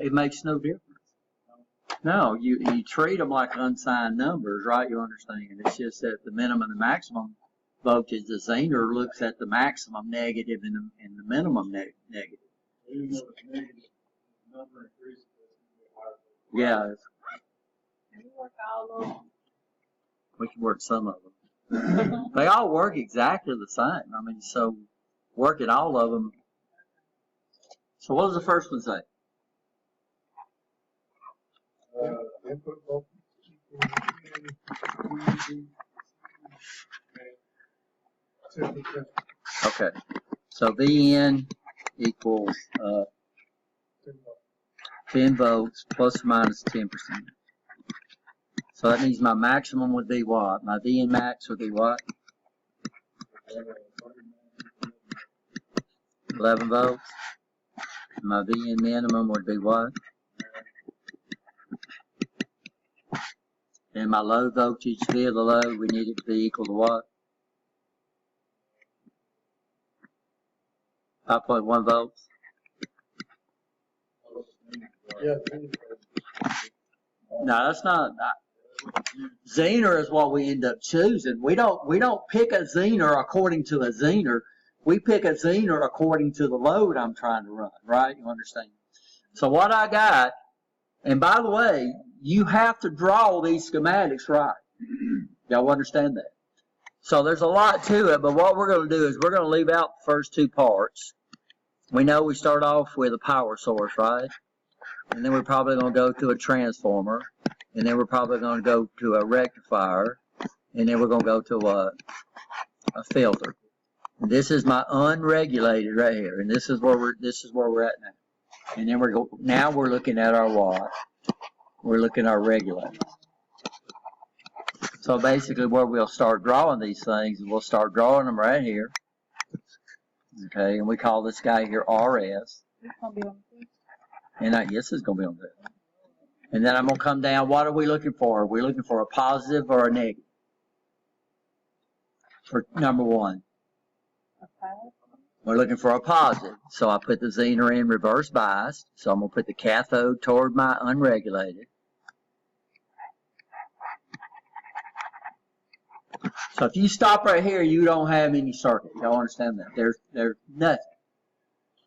It makes no difference. No, you treat them like unsigned numbers, right? You understand? It's just that the minimum and maximum voltage, the Zener looks at the maximum negative and the minimum negative. Yeah. We can work some of them. They all work exactly the same. I mean, so working all of them. So what does the first one say? Input voltage. Okay. So VN equals 10 volts plus or minus 10%. So that means my maximum would be what? My VN max would be what? 11 volts. My VN minimum would be what? And my low voltage via the load, we need it to be equal to what? 5.1 volts. Yeah. No, that's not. Zener is what we end up choosing. We don't pick a Zener according to a Zener. We pick a Zener according to the load I'm trying to run, right? You understand? So what I got, and by the way, you have to draw these schematics right. Y'all understand that? So there's a lot to it, but what we're going to do is we're going to leave out the first two parts. We know we start off with a power source, right? And then we're probably going to go to a transformer. And then we're probably going to go to a rectifier. And then we're going to go to a filter. And this is my unregulated right here. And this is where we're at now. And then now we're looking at our watt. We're looking at our regulator. So basically where we'll start drawing these things, we'll start drawing them right here. Okay, and we call this guy here RS. And this is going to be on there. And then I'm going to come down. What are we looking for? We're looking for a positive or a negative. For number one. We're looking for a positive. So I put the Zener in reverse biased. So I'm going to put the cathode toward my unregulated. So if you stop right here, you don't have any circuit. Y'all understand that? There's nothing.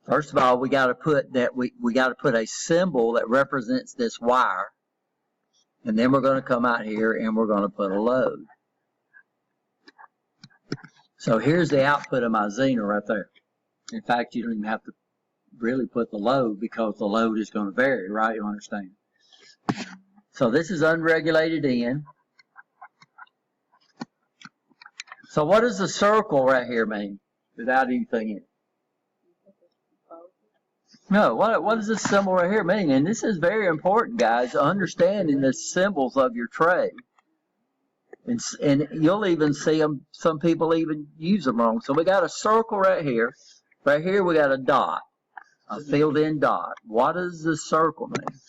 First of all, we got to put that we got to put a symbol that represents this wire, and then we're going to come out here and we're going to put a load. So here's the output of my Zener right there. In fact, you don't even have to really put the load because the load is going to vary, right? You understand? So this is unregulated in. So what does the circle right here mean without anything in it? No, what does this symbol right here mean? And this is very important, guys, understanding the symbols of your trade. And you'll even see them, some people even use them wrong. So we got a circle right here. Right here we got a dot, a filled in dot. What does the circle mean?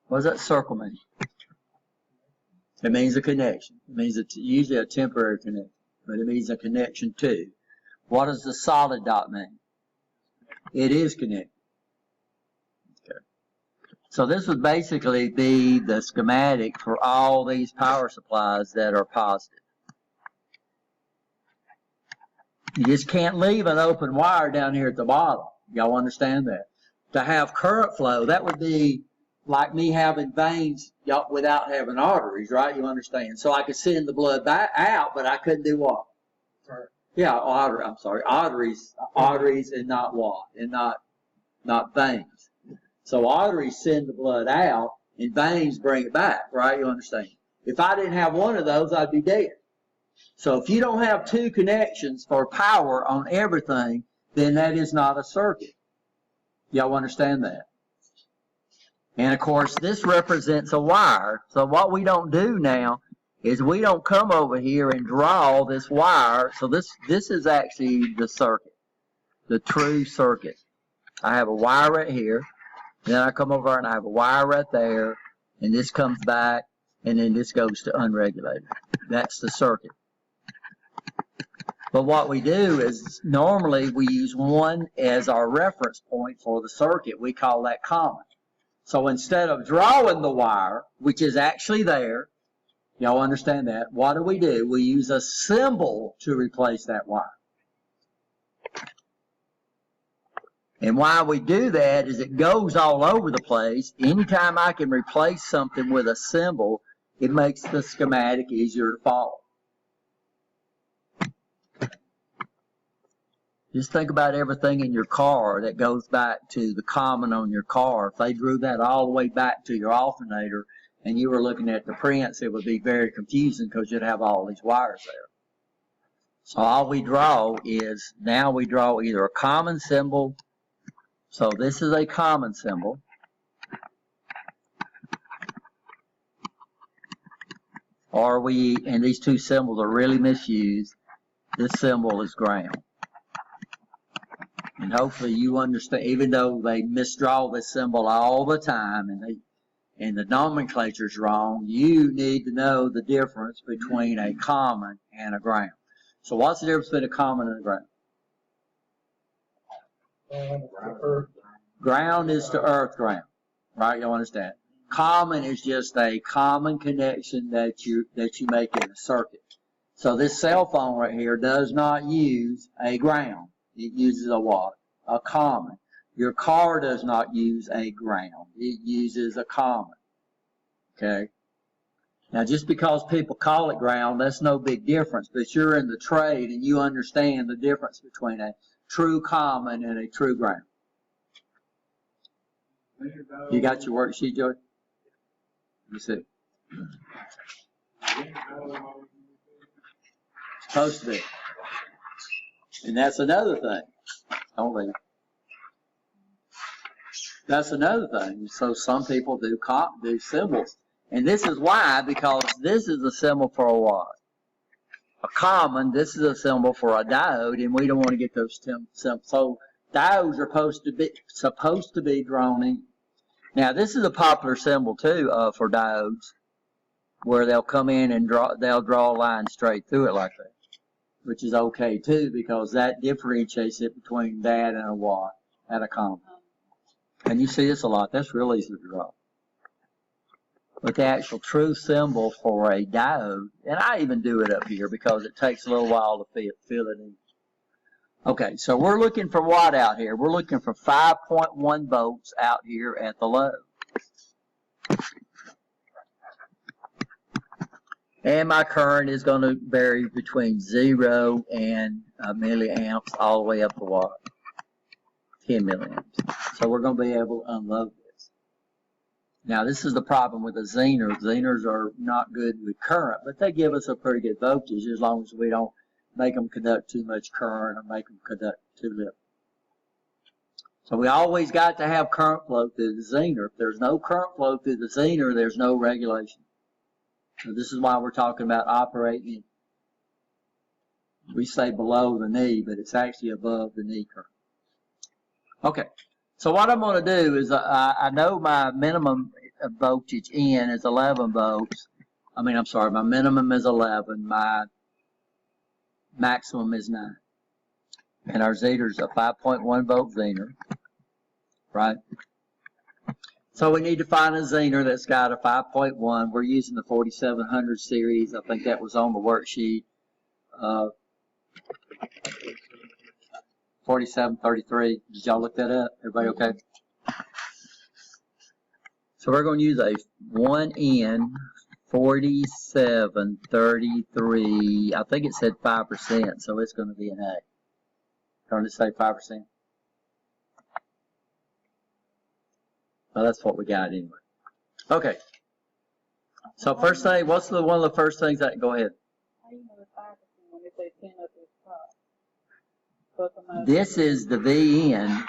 What does that circle mean? It means a connection. It means it's usually a temporary connection, but it means a connection too. What does the solid dot mean? It is connected. Okay. So this would basically be the schematic for all these power supplies that are positive. You just can't leave an open wire down here at the bottom. Y'all understand that? To have current flow, that would be like me having veins without having arteries, right? You understand? So I could send the blood back out, but I couldn't do what? Yeah, arteries and not what? And not veins. So arteries send the blood out and veins bring it back, right? You understand? If I didn't have one of those, I'd be dead. So if you don't have two connections for power on everything, then that is not a circuit. Y'all understand that? And of course, this represents a wire. So what we don't do now is we don't come over here and draw this wire. So this is actually the circuit, the true circuit. I have a wire right here, then I come over and I have a wire right there, and this comes back, and then this goes to unregulated. That's the circuit. But what we do is normally we use one as our reference point for the circuit. We call that common. So instead of drawing the wire, which is actually there, y'all understand that, what do? We use a symbol to replace that wire. And why we do that is it goes all over the place. Anytime I can replace something with a symbol, it makes the schematic easier to follow. Just think about everything in your car that goes back to the common on your car. If they drew that all the way back to your alternator and you were looking at the prints, it would be very confusing because you'd have all these wires there. So all we draw is, now we draw either a common symbol. So this is a common symbol. Or and these two symbols are really misused, this symbol is ground. And hopefully you understand, even though they misdraw this symbol all the time and the nomenclature's wrong, you need to know the difference between a common and a ground. So what's the difference between a common and a ground? Earth. Ground is to earth ground, right? You'll understand. Common is just a common connection that you make in a circuit. So this cell phone right here does not use a ground. It uses a what? A common. Your car does not use a ground. It uses a common. Okay? Now, just because people call it ground, that's no big difference. But you're in the trade and you understand the difference between a true common and a true ground. You got your worksheet, Joey? Let me see. Supposed to be. And that's another thing. Don't leave. That's another thing. So some people do symbols. And this is why, because this is a symbol for a what? A common. This is a symbol for a diode, and we don't want to get those symbols. So diodes are supposed to be drawn in. Now this is a popular symbol too for diodes, where they'll come in and they'll draw a line straight through it like that, which is okay too, because that differentiates it between that and a what? And a common. And you see this a lot. That's real easy to draw. But the actual true symbol for a diode, and I even do it up here because it takes a little while to fill it in. Okay, so we're looking for what out here? We're looking for 5.1 volts out here at the low. And my current is going to vary between 0 and milliamps all the way up to what? 10 milliamps. So we're going to be able to unload this. Now this is the problem with the Zener. Zeners are not good with current, but they give us a pretty good voltage as long as we don't make them conduct too much current or make them conduct too little. So we always got to have current flow through the Zener. If there's no current flow through the Zener, there's no regulation. So this is why we're talking about operating, we say below the knee, but it's actually above the knee current. Okay, so what I'm going to do is I know my minimum voltage in is 11 volts. My minimum is 11, my maximum is 9. And our Zener's a 5.1 volt Zener, right? So we need to find a Zener that's got a 5.1. We're using the 4700 series. I think that was on the worksheet. 4733. Did y'all look that up? Everybody okay? So we're going to use a 1N 4733. I think it said 5%, so it's going to be an A. Going to say 5%. Well, that's what we got anyway. Okay. So first thing, what's one of the first things that, go ahead. How do you know the 5% when they say 10 up is top? This is the VN.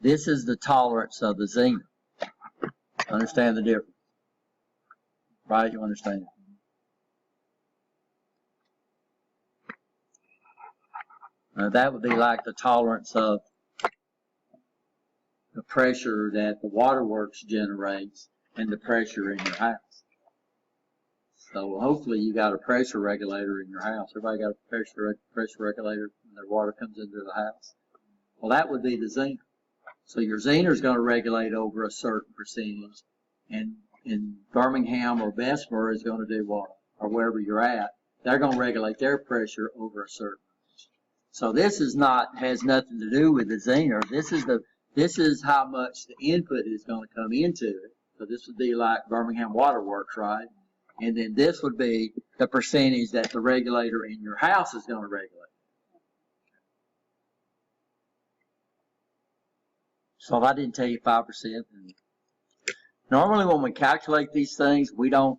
This is the tolerance of the Zener. Understand the difference? Right? You understand? That would be like the tolerance of the pressure that the waterworks generates and the pressure in your house. So hopefully you got a pressure regulator in your house. Everybody got a pressure regulator when their water comes into the house. Well, that would be the Zener. So your Zener is going to regulate over a certain percentage, and in Birmingham or Bessemer is going to do what, or wherever you're at, they're going to regulate their pressure over a certain. So this is not, has nothing to do with the Zener. This is how much the input is going to come into it. So this would be like Birmingham Water Works, right? And then this would be the percentage that the regulator in your house is going to regulate. So if I didn't tell you 5%, normally when we calculate these things, we don't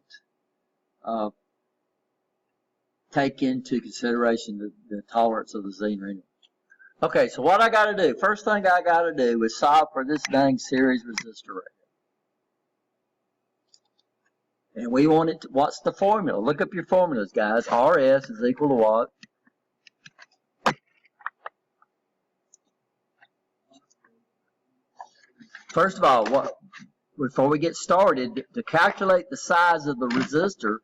take into consideration the tolerance of the Zener anyway. Okay, so what I got to do, first thing I got to do is solve for this dang series resistor regulator. And we want it to, what's the formula? Look up your formulas, guys. RS is equal to what? First of all, before we get started, to calculate the size of the resistor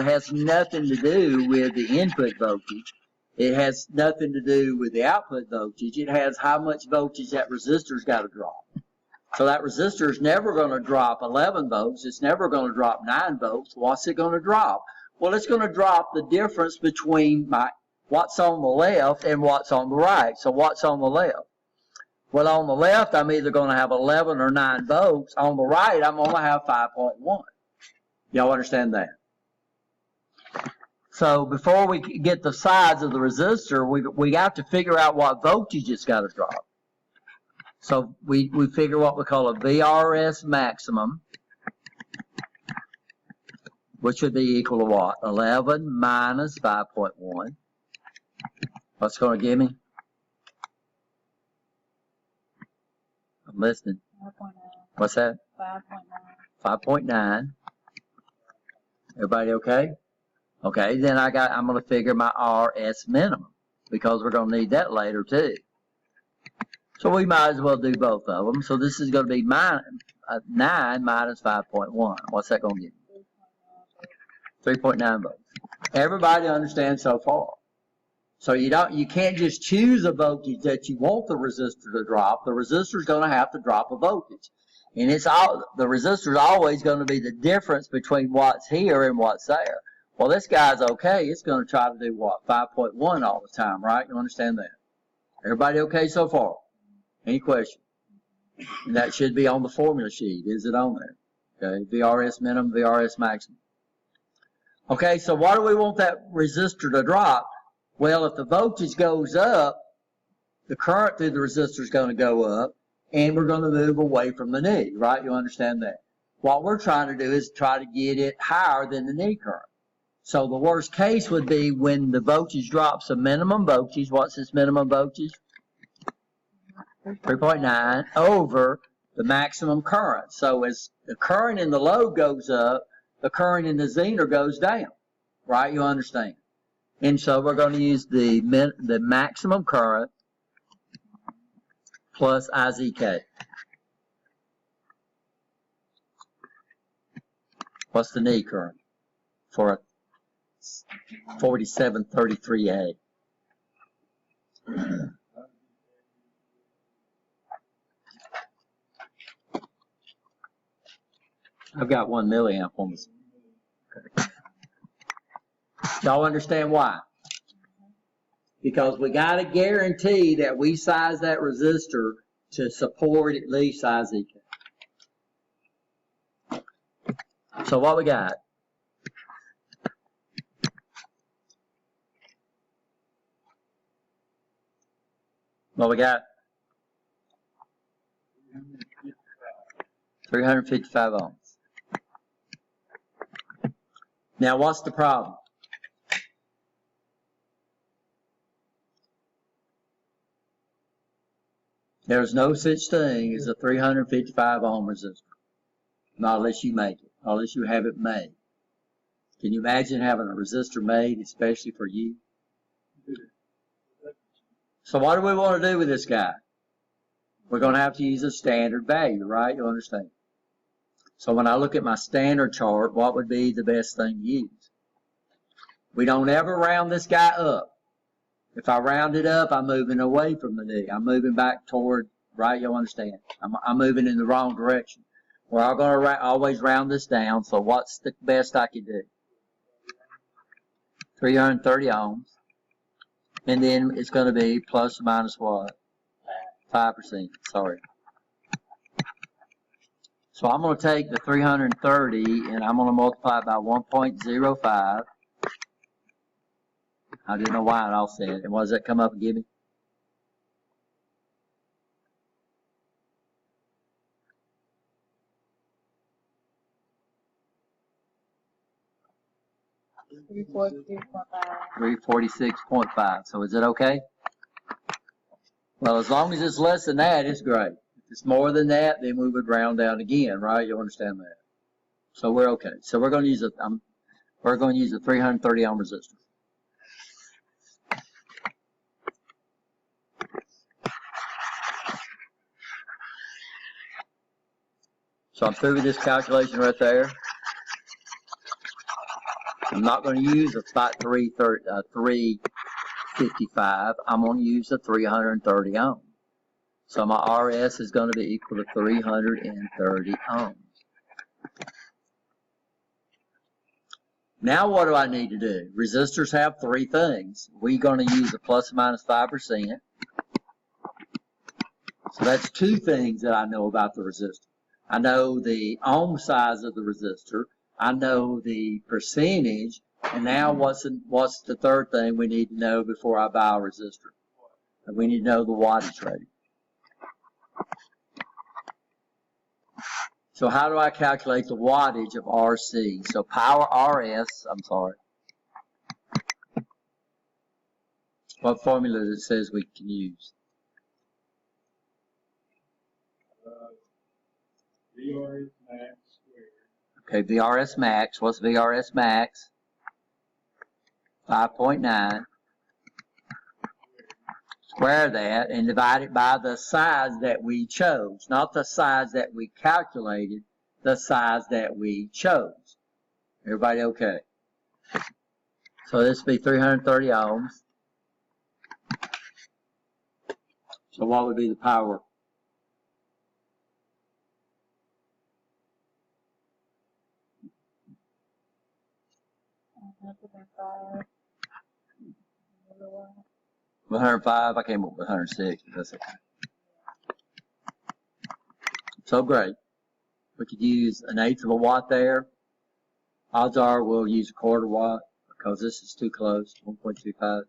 has nothing to do with the input voltage. It has nothing to do with the output voltage. It has how much voltage that resistor's got to drop. So that resistor is never going to drop 11 volts. It's never going to drop 9 volts. What's it going to drop? Well, it's going to drop the difference between what's on the left and what's on the right. So what's on the left? Well, on the left, I'm either going to have 11 or 9 volts. On the right, I'm going to have 5.1. Y'all understand that? So before we get the size of the resistor, we have to figure out what voltage it's got to drop. So we figure what we call a VRS maximum, which would be equal to what? 11 minus 5.1. What's going to give me? I'm listening. 5.9. What's that? 5.9. 5.9. Everybody okay? Okay, then I'm going to figure my RS minimum because we're going to need that later too. So we might as well do both of them. So this is going to be 9 minus 5.1. What's that going to give me? 3.9 volts. Everybody understands so far? So you can't just choose a voltage that you want the resistor to drop. The resistor is going to have to drop a voltage. And the resistor is always going to be the difference between what's here and what's there. Well, this guy's okay. It's going to try to do what? 5.1 all the time, right? You understand that? Everybody okay so far? Any questions? And that should be on the formula sheet. Is it on there? Okay, VRS minimum, VRS maximum. Okay, so why do we want that resistor to drop? Well, if the voltage goes up, the current through the resistor is going to go up, and we're going to move away from the knee, right? You understand that? What we're trying to do is try to get it higher than the knee current. So the worst case would be when the voltage drops a minimum voltage. What's this minimum voltage? 3.9 over the maximum current. So as the current in the load goes up, the current in the Zener goes down, right? You understand? And so we're going to use the maximum current plus IZK. What's the knee current for a 4733A? I've got 1 milliamp on this. Okay. Y'all understand why? Because we got to guarantee that we size that resistor to support at least IZK. So what we got? What we got? 355 ohms. Now what's the problem? There's no such thing as a 355 ohm resistor. Not unless you make it, unless you have it made. Can you imagine having a resistor made especially for you? So what do we want to do with this guy? We're going to have to use a standard value, right? You understand? So when I look at my standard chart, what would be the best thing to use? We don't ever round this guy up. If I round it up, I'm moving away from the D. I'm moving back toward, right? You'll understand. I'm moving in the wrong direction. We're all going to always round this down. So what's the best I can do? 330 ohms. And then it's going to be plus or minus what? 5%. Sorry. So I'm going to take the 330 and I'm going to multiply it by 1.05. I didn't know why it all said. And what does that come up and give me? $346.5. So is it okay? Well, as long as it's less than that, it's great. If it's more than that, then we would round down again, right? You understand that? So we're okay. So we're going to use a 330 ohm resistor. So I'm through with this calculation right there. I'm not going to use a 355. I'm going to use a 330 ohm. So my RS is going to be equal to 330 ohms. Now what do I need to do? Resistors have three things. We're going to use a plus or minus 5%. So that's two things that I know about the resistor. I know the ohm size of the resistor. I know the percentage. And now what's the third thing we need to know before I buy a resistor? We need to know the wattage rating. So how do I calculate the wattage of RC? So power RS, I'm sorry. What formula does it says we can use? VRS max squared. Okay, VRS max. What's VRS max? 5.9. Square that and divide it by the size that we chose. Not the size that we calculated, the size that we chose. Everybody okay? So this would be 330 ohms. So what would be the power? $105 milliwatt. 105. I came up with 106. But that's okay. So great. We could use 1/8 of a watt there. Odds are we'll use a 1/4 watt because this is too close. 1.25.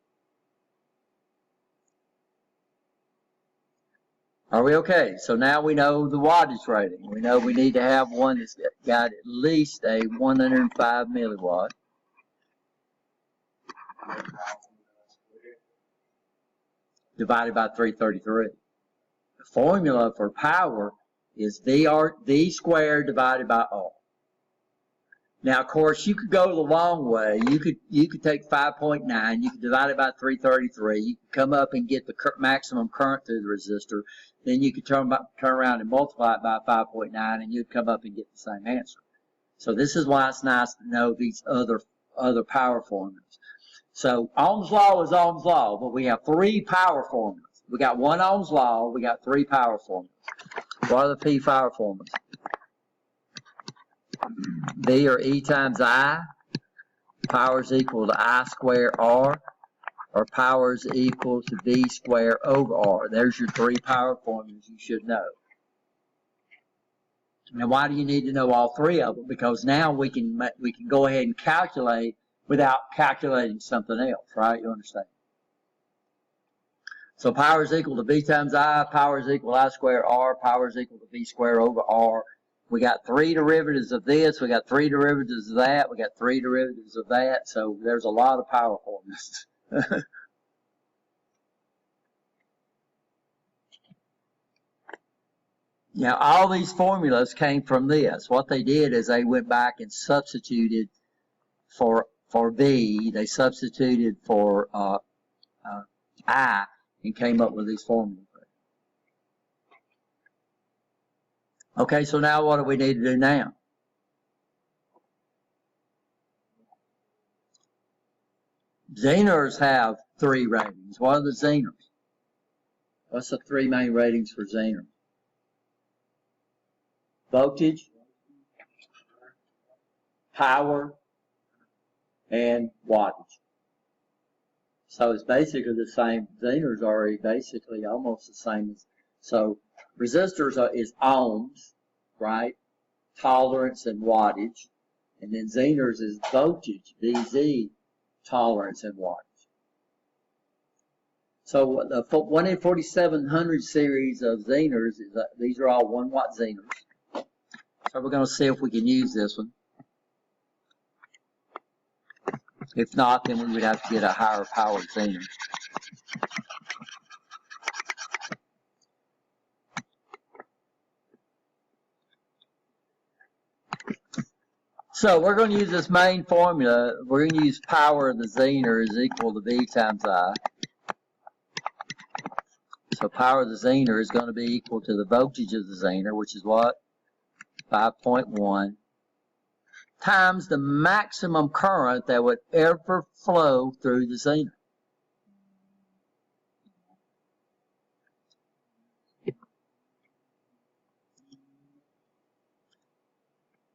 Are we okay? So now we know the wattage rating. We know we need to have one that's got at least a 105 milliwatt. Divided by 333. The formula for power is V squared divided by R. Now, of course, you could go the long way. You could take 5.9. You could divide it by 333. You could come up and get the maximum current through the resistor. Then you could turn around and multiply it by 5.9, and you'd come up and get the same answer. So this is why it's nice to know these other power formulas. So Ohm's law is Ohm's law, but we have three power formulas. We got one Ohm's law, we got three power formulas. What are the P power formulas? V or E times I, power is equal to I squared R, or power is equal to V squared over R. There's your three power formulas you should know. Now why do you need to know all three of them? Because now we can go ahead and calculate without calculating something else, right? You understand? So power is equal to V times I, power is equal to I squared R, power is equal to V squared over R. We got three derivatives of this, we got three derivatives of that, we got three derivatives of that, so there's a lot of power formulas. Now all these formulas came from this. What they did is they went back and substituted for V, they substituted for I, and came up with these formulas. Okay, so now what do we need to do now? Zeners have 3 ratings. What are the Zeners? What's the 3 main ratings for Zener? Voltage, power, and wattage. So it's basically the same. Zeners are basically almost the same as, so resistors is ohms, right? Tolerance and wattage. And then Zeners is voltage, VZ, tolerance and wattage. So the 1 in 4700 series of Zeners, these are all 1 watt Zeners. So we're going to see if we can use this one. If not, then we would have to get a higher powered Zener. So we're going to use this main formula. We're going to use power of the Zener is equal to V times I. So power of the Zener is going to be equal to the voltage of the Zener, which is what? 5.1 times the maximum current that would ever flow through the Zener.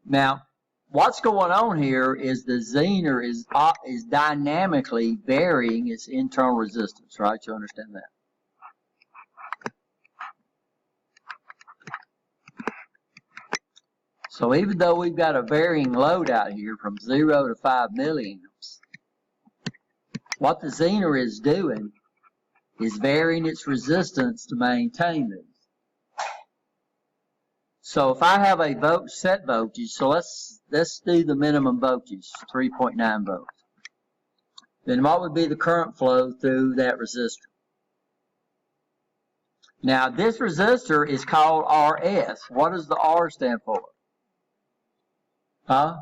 Now, what's going on here is the Zener is dynamically varying its internal resistance, right? You understand that? So even though we've got a varying load out here from 0 to 5 milliamps, what the Zener is doing is varying its resistance to maintain these. So if I have a set voltage, so let's do the minimum voltage, 3.9 volts. Then what would be the current flow through that resistor? Now this resistor is called RS. What does the R stand for? Huh?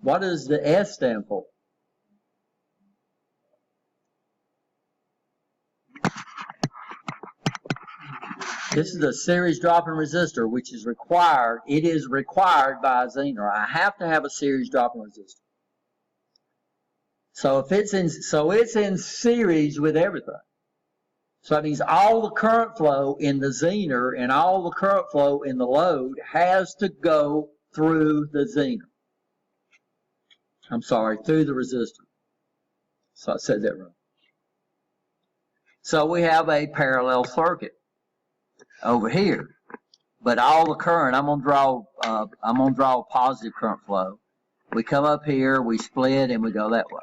What does the S stand for? This is a series drop-in resistor, which is required. It is required by a Zener. I have to have a series drop-in resistor. So if it's in series with everything. So that means all the current flow in the Zener and all the current flow in the load has to go through the Zener. I'm sorry, through the resistor. So I said that wrong. So we have a parallel circuit over here, but all the current, I'm gonna draw a positive current flow. We come up here, we split, and we go that way.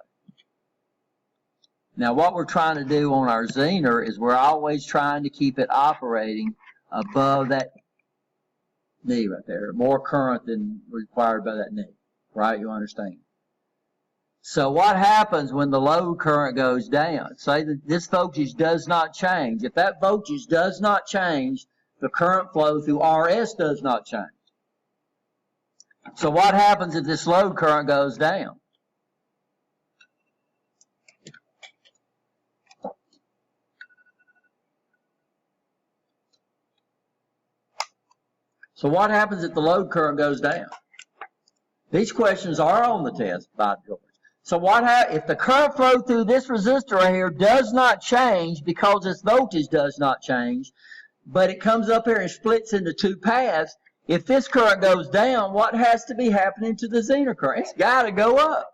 Now what we're trying to do on our Zener is we're always trying to keep it operating above that knee right there, more current than required by that knee, right? You understand? So what happens when the load current goes down? Say that this voltage does not change. If that voltage does not change, the current flow through RS does not change. So what happens if this load current goes down? So what happens if the load current goes down? These questions are on the test, by George. So if the current flow through this resistor right here does not change because this voltage does not change, but it comes up here and splits into 2 paths, if this current goes down, what has to be happening to the Zener current? It's got to go up.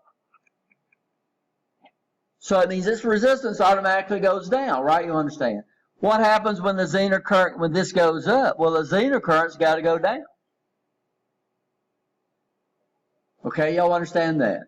So it means this resistance automatically goes down, right? You understand? What happens when the Zener current, when this goes up? Well, the Zener current's got to go down. Okay, y'all understand that?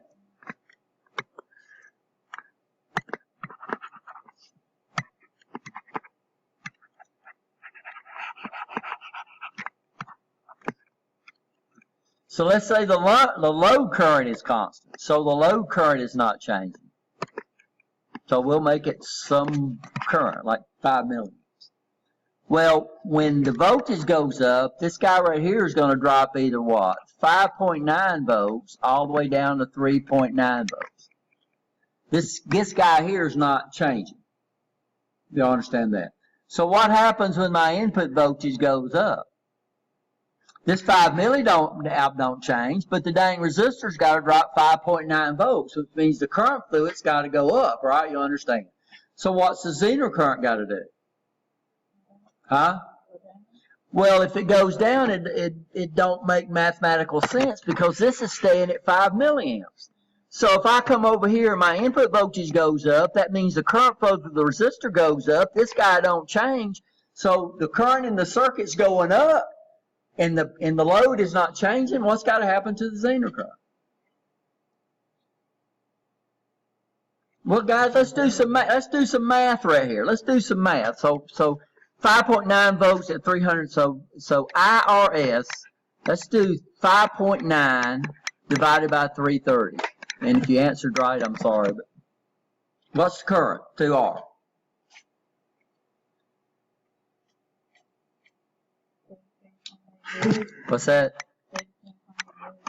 So let's say the load current is constant. So the load current is not changing. So we'll make it some current, like 5 milliamps. Well, when the voltage goes up, this guy right here is going to drop either what? 5.9 volts all the way down to 3.9 volts. This guy here is not changing. You understand that? So what happens when my input voltage goes up? This 5 milli don't change, but the dang resistor's got to drop 5.9 volts, which means the current fluid's got to go up, right? You understand? So what's the Zener current got to do? Huh? Well, if it goes down, it don't make mathematical sense because this is staying at 5 milliamps. So if I come over here and my input voltage goes up, that means the current flow through the resistor goes up. This guy don't change. So the current in the circuit's going up and the load is not changing. What's got to happen to the Zener current? Well, guys, let's do some math right here. Let's do some math. So 5.9 volts at 300. So IRS, let's do 5.9 divided by 330. And if you answered right, I'm sorry, but what's the current? 2R. What's that?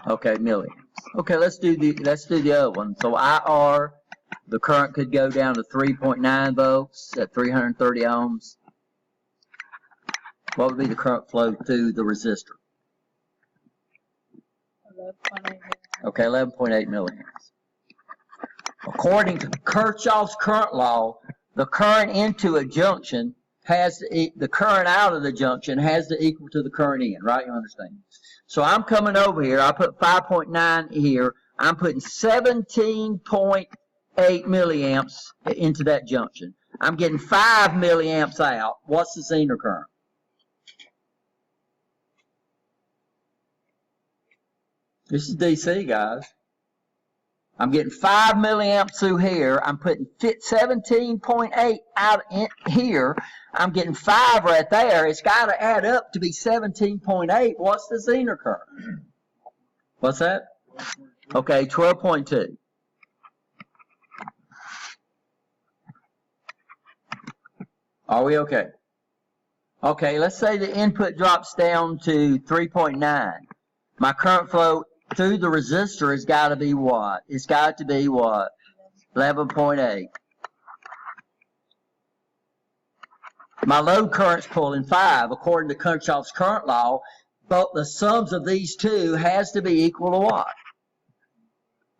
Okay, milliamps. Okay, let's do the other one. So IR, the current could go down to 3.9 volts at 330 ohms. What would be the current flow through the resistor? 11.8. Okay, 11.8 milliamps. According to Kirchhoff's current law, the current into a junction has to the current out of the junction has to equal to the current in, right? You understand? So I'm coming over here. I put 5.9 here. I'm putting 17.8 milliamps into that junction. I'm getting 5 milliamps out. What's the Zener current? This is DC, guys. I'm getting 5 milliamps through here. I'm putting 17.8 out in here. I'm getting 5 right there. It's got to add up to be 17.8. What's the Zener current? What's that? Okay, 12.2. Are we okay? Okay, let's say the input drops down to 3.9. My current flow through the resistor has got to be what? It's got to be what? 11.8. My load current's pulling 5. According to Kirchhoff's current law, both the sums of these two has to be equal to what?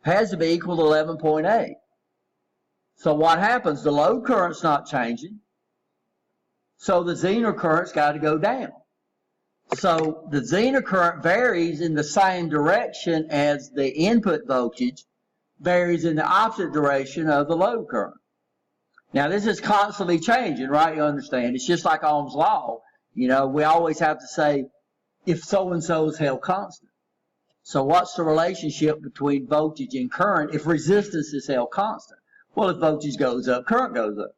Has to be equal to 11.8. So what happens? The load current's not changing. So the Zener current's got to go down. So the Zener current varies in the same direction as the input voltage varies in the opposite direction of the load current. Now this is constantly changing, right? You understand? It's just like Ohm's law. You know, we always have to say if so-and-so is held constant. So what's the relationship between voltage and current if resistance is held constant? Well, if voltage goes up, current goes up.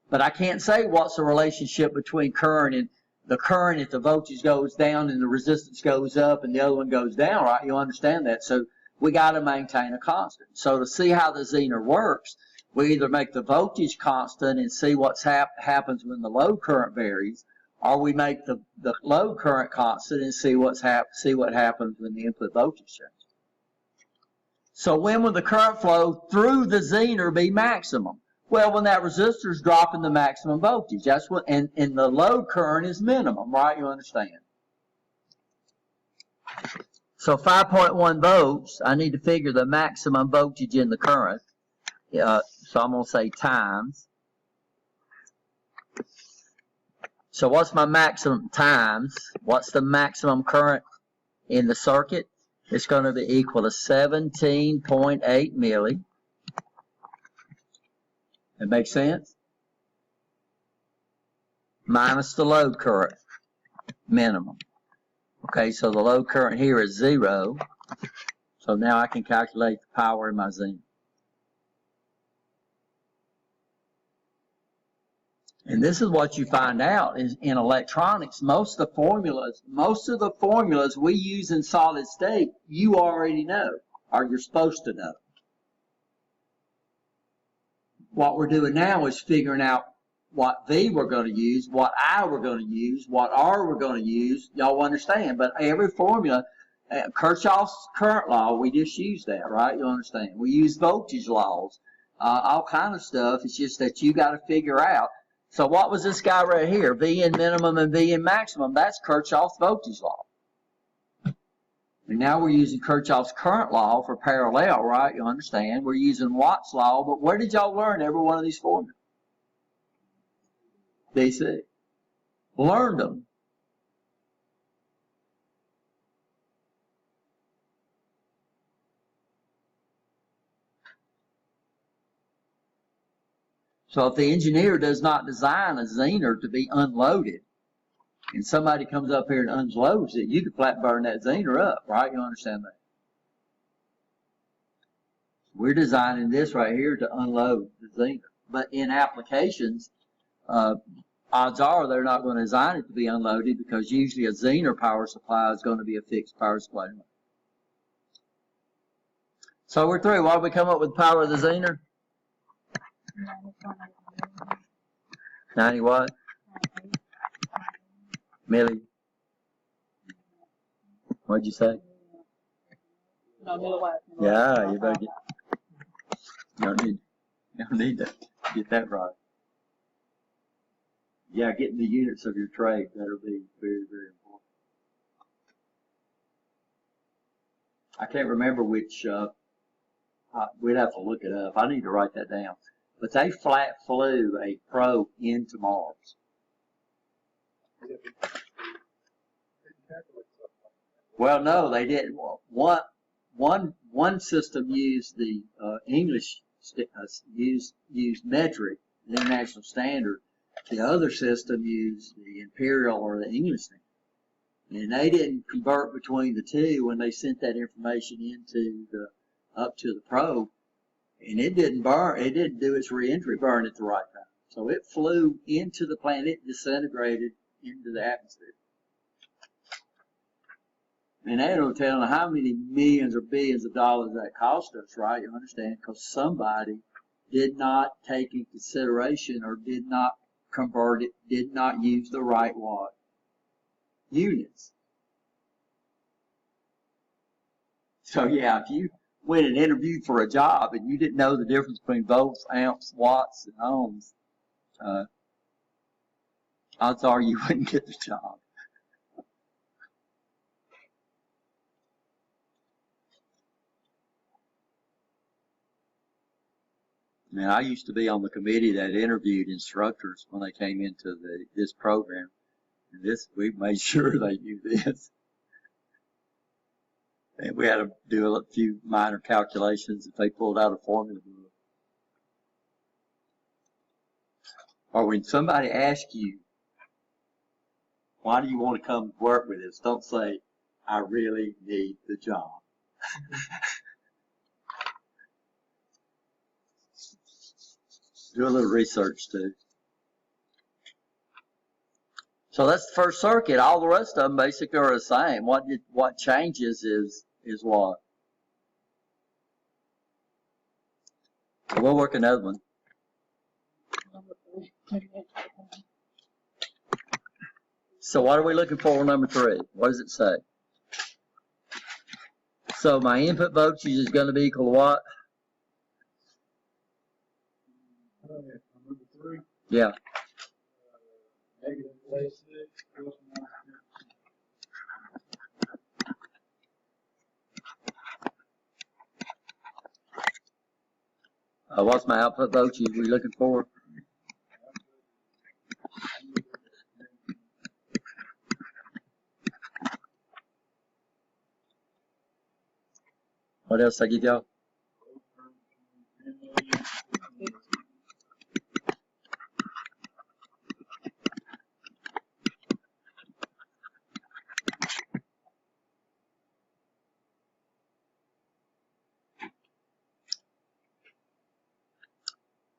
But I can't say what's the relationship between current and the current if the voltage goes down and the resistance goes up and the other one goes down, right? You understand that. So we got to maintain a constant. So to see how the Zener works, we either make the voltage constant and see what happens when the load current varies, or we make the load current constant and see what happens when the input voltage changes. So when will the current flow through the Zener be maximum? Well, when that resistor is dropping the maximum voltage, that's what, and the load current is minimum, right? You understand? So 5.1 volts, I need to figure the maximum voltage in the current. So I'm going to say times. So what's my maximum times? What's the maximum current in the circuit? It's going to be equal to 17.8 milli. That makes sense? Minus the load current, minimum. Okay, so the load current here is 0. So now I can calculate the power in my Zener. And this is what you find out is in electronics, most of the formulas we use in solid state, you already know, or you're supposed to know. What we're doing now is figuring out what V we're going to use, what I we're going to use, what R we're going to use. Y'all understand? But every formula, Kirchhoff's current law, we just use that, right? You understand? We use voltage laws, all kind of stuff. It's just that you got to figure out. So what was this guy right here? V in minimum and V in maximum. That's Kirchhoff's voltage law. And now we're using Kirchhoff's current law for parallel, right? You understand? We're using Watt's law, but where did y'all learn every one of these formulas? DC. Learned them. So if the engineer does not design a Zener to be unloaded, and somebody comes up here and unloads it, you could flat burn that Zener up, right? You understand that? We're designing this right here to unload the Zener. But in applications, odds are they're not going to design it to be unloaded because usually a Zener power supply is going to be a fixed power supply. So we're through. Why did we come up with the power of the Zener? 90 what? Milli. What'd you say? No, milliwatt. Yeah, you better get. You don't need to get that right. Yeah, getting the units of your trade, that'll be very, very important. I can't remember which, we'd have to look it up. I need to write that down. But they flat flew a probe into Mars. Well, no, they didn't. One system used the English, used metric, the international standard. The other system used the imperial or the English standard. And they didn't convert between the two when they sent that information into the, up to the probe. And it didn't burn, it didn't do its reentry burn at the right time. So it flew into the planet, disintegrated into the atmosphere. And they don't tell them how many millions or billions of dollars that cost us, right? You understand? Because somebody did not take in consideration or did not convert it, did not use the right watt units. So yeah, if you went and interviewed for a job and you didn't know the difference between volts, amps, watts, and ohms, odds are you wouldn't get the job. Man, I used to be on the committee that interviewed instructors when they came into this program. And we made sure they knew this. And we had to do a few minor calculations if they pulled out a formula book. Or when somebody asks you, why do you want to come work with us? Don't say, I really need the job. Do a little research too. So that's the first circuit. All the rest of them basically are the same. What changes is what? We'll work another one. So what are we looking for on number 3? What does it say? So my input voltage is going to be equal to what? Number 3. Yeah. Negative +6 plus What's my output voltage we looking for? What else I give y'all?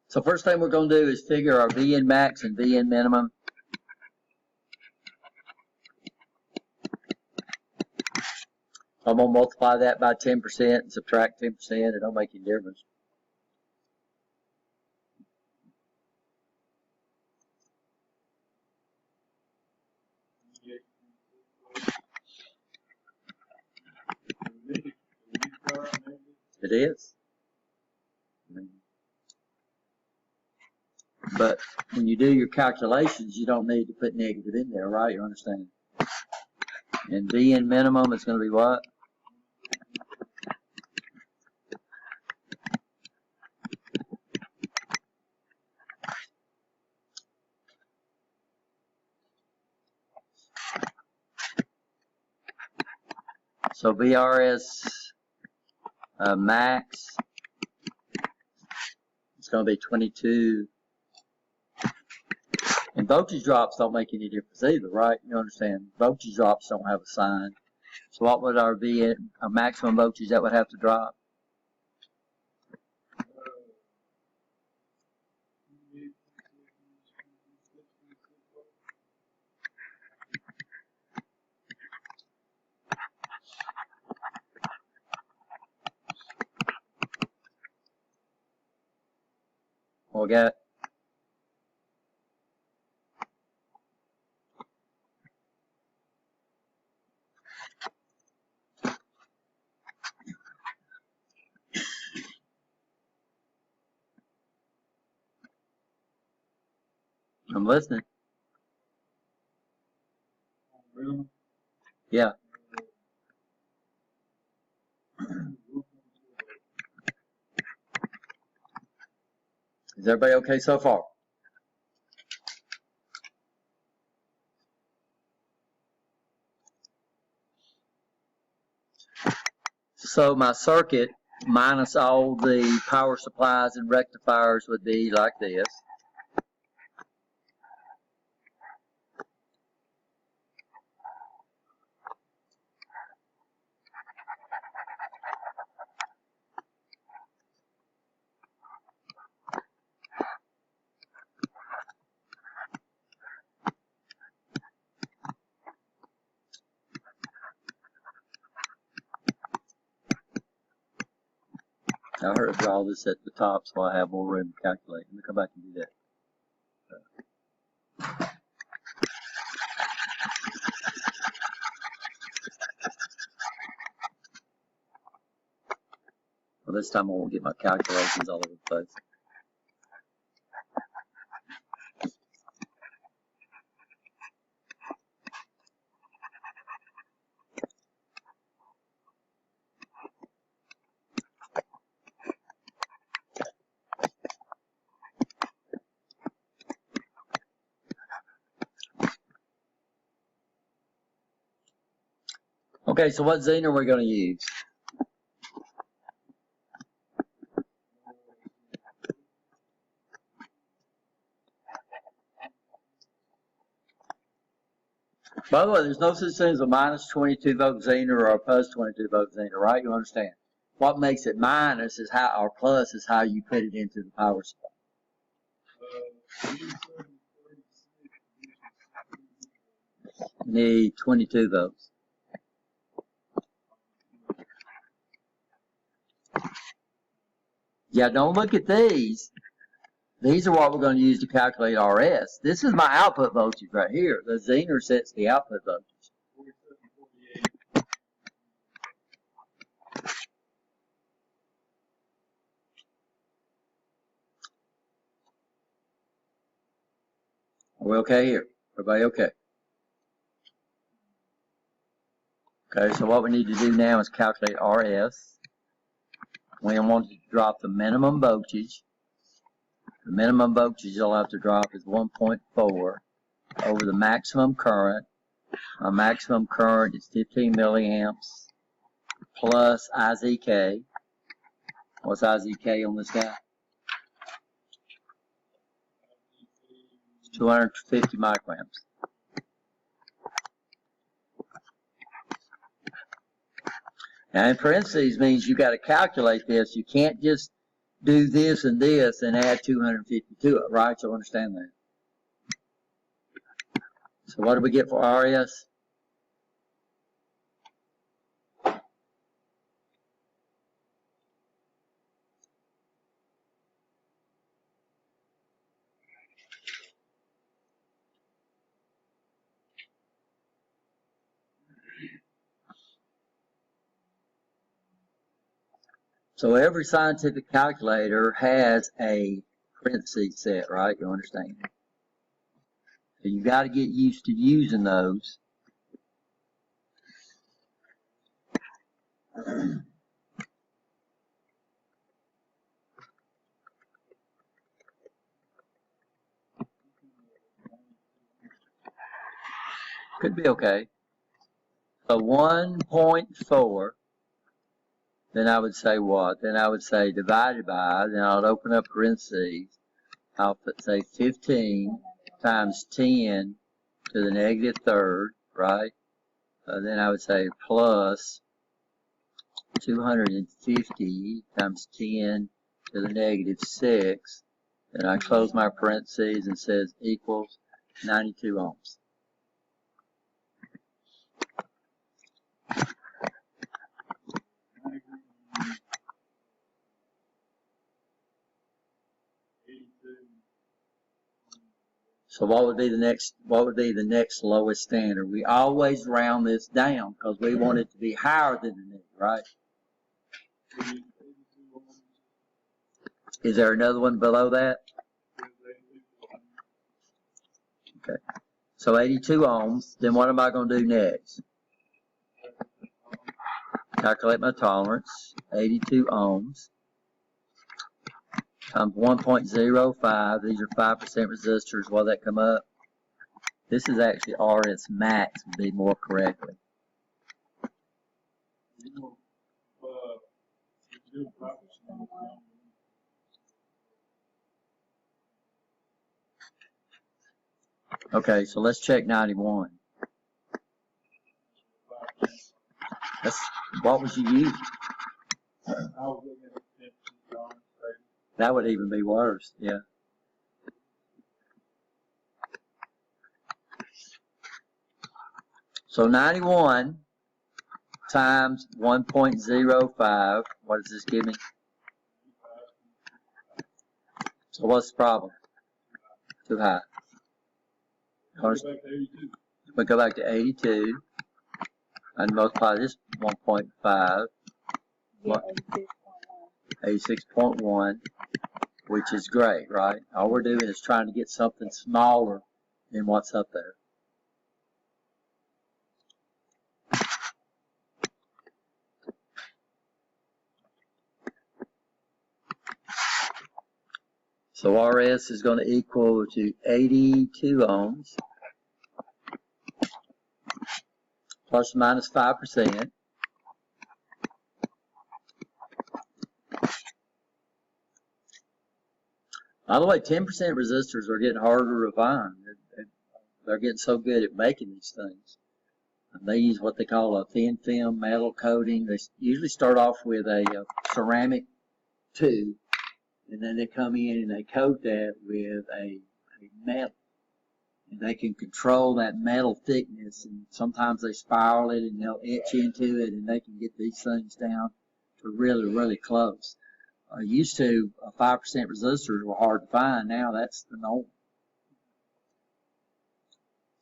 So first thing we're going to do is figure our VN max and VN minimum. I'm going to multiply that by 10% and subtract 10%. It don't make any difference. It is. But when you do your calculations, you don't need to put negative in there, right? You understand? And VN minimum is going to be what? So VRS max, it's going to be 22. And voltage drops don't make any difference either, right? You understand? Voltage drops don't have a sign. So what would our maximum voltage that would have to drop? We got I'm listening. Really? Yeah. Is everybody okay so far? So my circuit minus all the power supplies and rectifiers would be like this. I heard to draw this at the top so I have more room to calculate. Let me come back and do that. Well, this time I won't get my calculations all over the place. Okay, so what Zener are we going to use? By the way, there's no such thing as a minus 22 volt Zener or a plus 22 volt Zener, right? You understand? What makes it minus is how, or plus is how you put it into the power supply. Need 22 volts. Yeah, don't look at these. These are what we're going to use to calculate RS. This is my output voltage right here. The Zener sets the output voltage. Are we okay here? Everybody okay? Okay, so what we need to do now is calculate RS. We want to drop the minimum voltage. The minimum voltage you'll have to drop is 1.4 over the maximum current. Our maximum current is 15 milliamps plus IZK. What's IZK on this guy? 250 micrograms. Now in parentheses means you got to calculate this. You can't just do this and add 250 to it, right? So understand that. So what do we get for RS? So every scientific calculator has a parentheses set, right? You understand? So you got to get used to using those. Could be okay. So 1.4, then I would say what? Then I would say divided by, then I would open up parentheses. I'll put, say 15 times 10 to the negative third, right? Then I would say plus 250 times 10 to the negative 6. Then I close my parentheses and says equals 92 ohms. So what would be the next lowest standard? We always round this down because we want it to be higher than the knee, right? Is there another one below that? Okay. So 82 ohms. Then what am I going to do next? Calculate my tolerance. 82 ohms times 1.05. These are 5% resistors. What that come up? This is actually RS max would be more correctly. Okay, so let's check 91. What was you using? That would even be worse, yeah. So 91 times 1.05, what does this give me? So what's the problem? Too high. We go back to 82 and multiply this 1.5, 86.1, which is great, right? All we're doing is trying to get something smaller than what's up there. So RS is going to equal to 82 ohms plus or minus 5%. By the way, 10% resistors are getting harder to refine. They're getting so good at making these things. And they use what they call a thin film metal coating. They usually start off with a ceramic tube, and then they come in and they coat that with a metal. And they can control that metal thickness, and sometimes they spiral it and they'll etch into it, and they can get these things down to really, really close. Used to, 5% resistors were hard to find. Now that's the norm.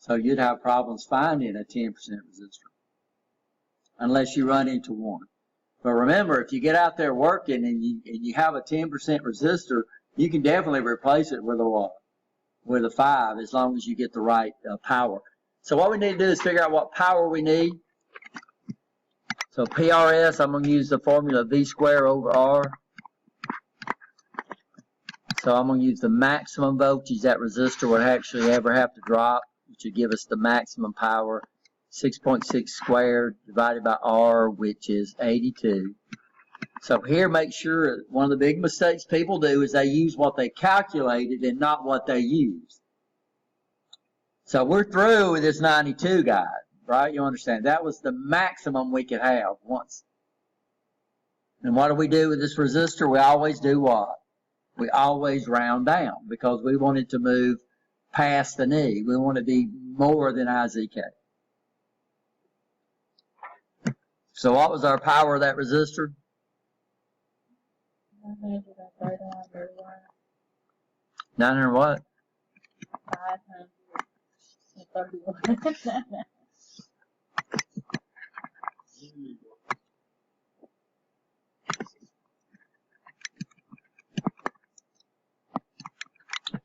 So you'd have problems finding a 10% resistor unless you run into one. But remember, if you get out there working and you have a 10% resistor, you can definitely replace it with a 5 as long as you get the right power. So what we need to do is figure out what power we need. So PRS, I'm going to use the formula V squared over R. So I'm going to use the maximum voltage that resistor would actually ever have to drop, which would give us the maximum power, 6.6 squared divided by R, which is 82. So here, make sure, one of the big mistakes people do is they use what they calculated and not what they used. So we're through with this 92 guide, right? You understand? That was the maximum we could have once. And what do we do with this resistor? We always do what? We always round down because we want it to move past the knee. We want to be more than IZK. So what was our power of that resistor? 900 what? 531.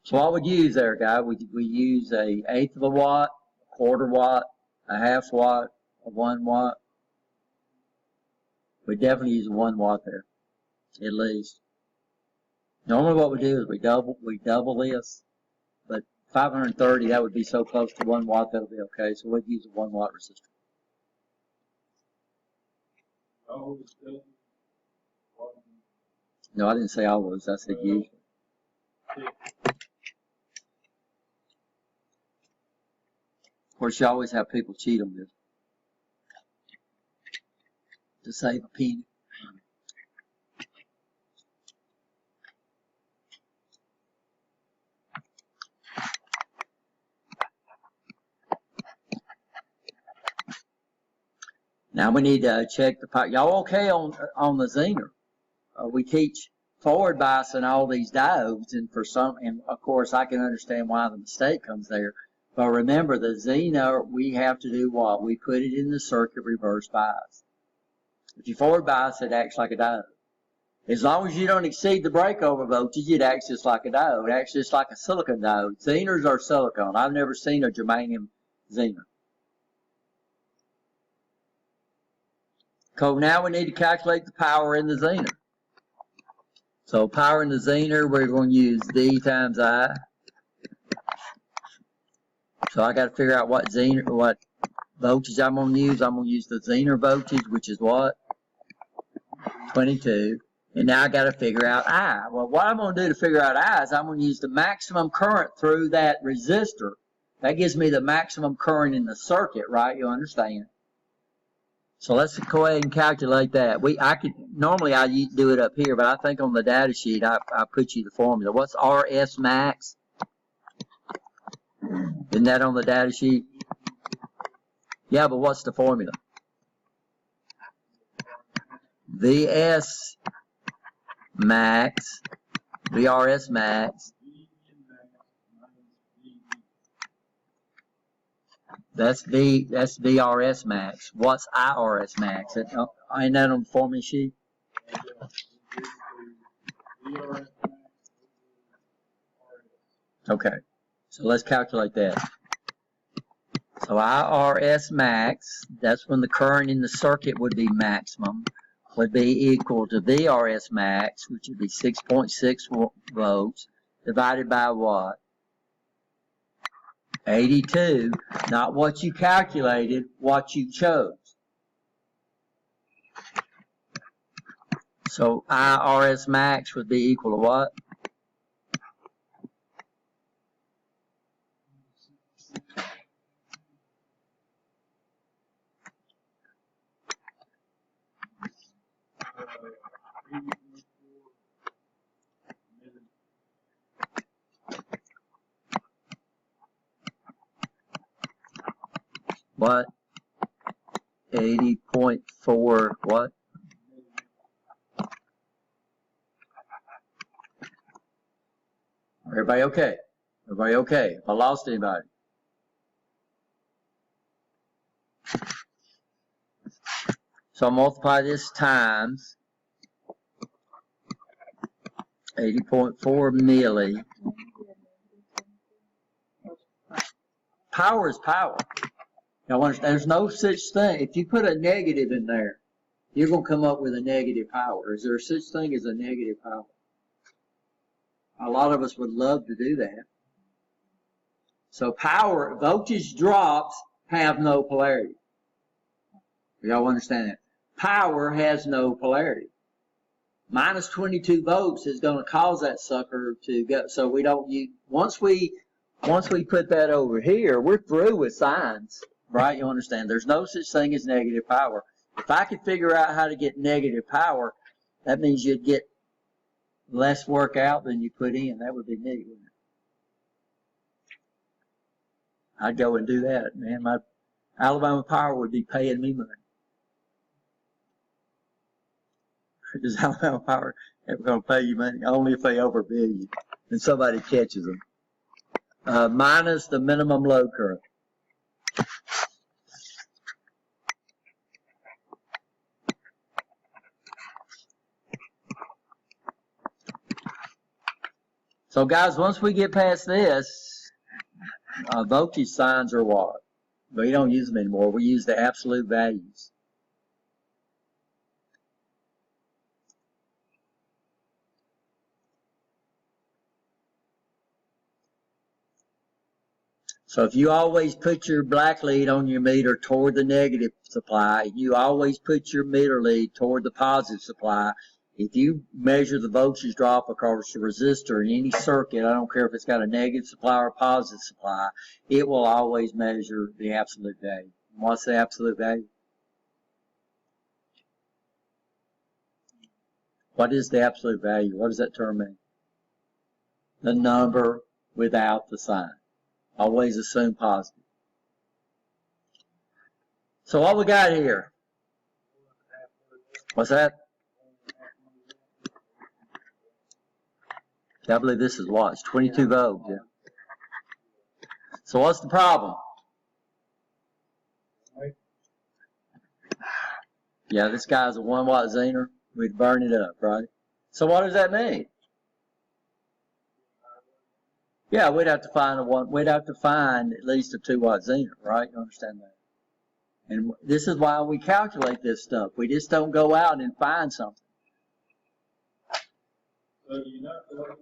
So what would you use there, guy? We use a 1/8 of a watt, a 1/4 watt, a 1/2 watt, a 1 watt. We definitely use 1 watt there, at least. Normally what we do is we double this, but 530, that would be so close to 1 watt, that'll be okay. So we'd use a 1 watt resistor. Always does. No, I didn't say always, I said usually. Of course, you always have people cheat on this to save a penny. Now we need to check the power. Y'all okay on the Zener? We teach forward bias and all these diodes, and and of course I can understand why the mistake comes there. But remember, the Zener, we have to do what? We put it in the circuit reverse bias. If you forward bias, it acts like a diode. As long as you don't exceed the breakover voltage, it acts just like a diode. It acts just like a silicon diode. Zeners are silicon. I've never seen a germanium Zener. So now we need to calculate the power in the Zener. So power in the Zener, we're going to use V times I. So I got to figure out what voltage I'm going to use. I'm going to use the Zener voltage, which is what? 22. And now I got to figure out I. Well, what I'm going to do to figure out I is I'm going to use the maximum current through that resistor. That gives me the maximum current in the circuit, right? You understand? So let's go ahead and calculate that. Normally I do it up here, but I think on the data sheet I put you the formula. What's RS max? Isn't that on the data sheet? Yeah, but what's the formula? VS max, VRS max. That's VRS max. What's IRS max? Ain't that on the formula sheet? Okay, so let's calculate that. So IRS max, that's when the current in the circuit would be maximum, would be equal to VRS max, which would be 6.6 volts, divided by what? 82, not what you calculated, what you chose. So IRS max would be equal to what? What? 80.4 what? Everybody okay? Everybody okay? If I lost anybody? So I'll multiply this times 80.4 milli. Power is power. Now understand, there's no such thing. If you put a negative in there, you're going to come up with a negative power. Is there such thing as a negative power? A lot of us would love to do that. So power, voltage drops have no polarity. Y'all understand that? Power has no polarity. Minus 22 volts is going to cause that sucker to go. So we don't use, once we put that over here, we're through with signs. Right? You understand? There's no such thing as negative power. If I could figure out how to get negative power, that means you'd get less work out than you put in. That would be neat, wouldn't it? I'd go and do that, man. My Alabama Power would be paying me money. Does Alabama Power ever going to pay you money? Only if they overbill you and somebody catches them. Minus the minimum load current. So guys, once we get past this, voltage signs are what? We don't use them anymore. We use the absolute values. So if you always put your black lead on your meter toward the negative supply, you always put your meter lead toward the positive supply. If you measure the voltage drop across the resistor in any circuit, I don't care if it's got a negative supply or a positive supply, it will always measure the absolute value. What's the absolute value? What is the absolute value? What does that term mean? The number without the sign. Always assume positive. So what we got here? What's that? I believe this is what? It's 22 volts. Yeah. So what's the problem? Yeah, this guy's a 1 watt Zener. We'd burn it up, right? So what does that mean? Yeah, we'd have to find at least a 2 watt Zener, right? You understand that? And this is why we calculate this stuff. We just don't go out and find something. So you're not going to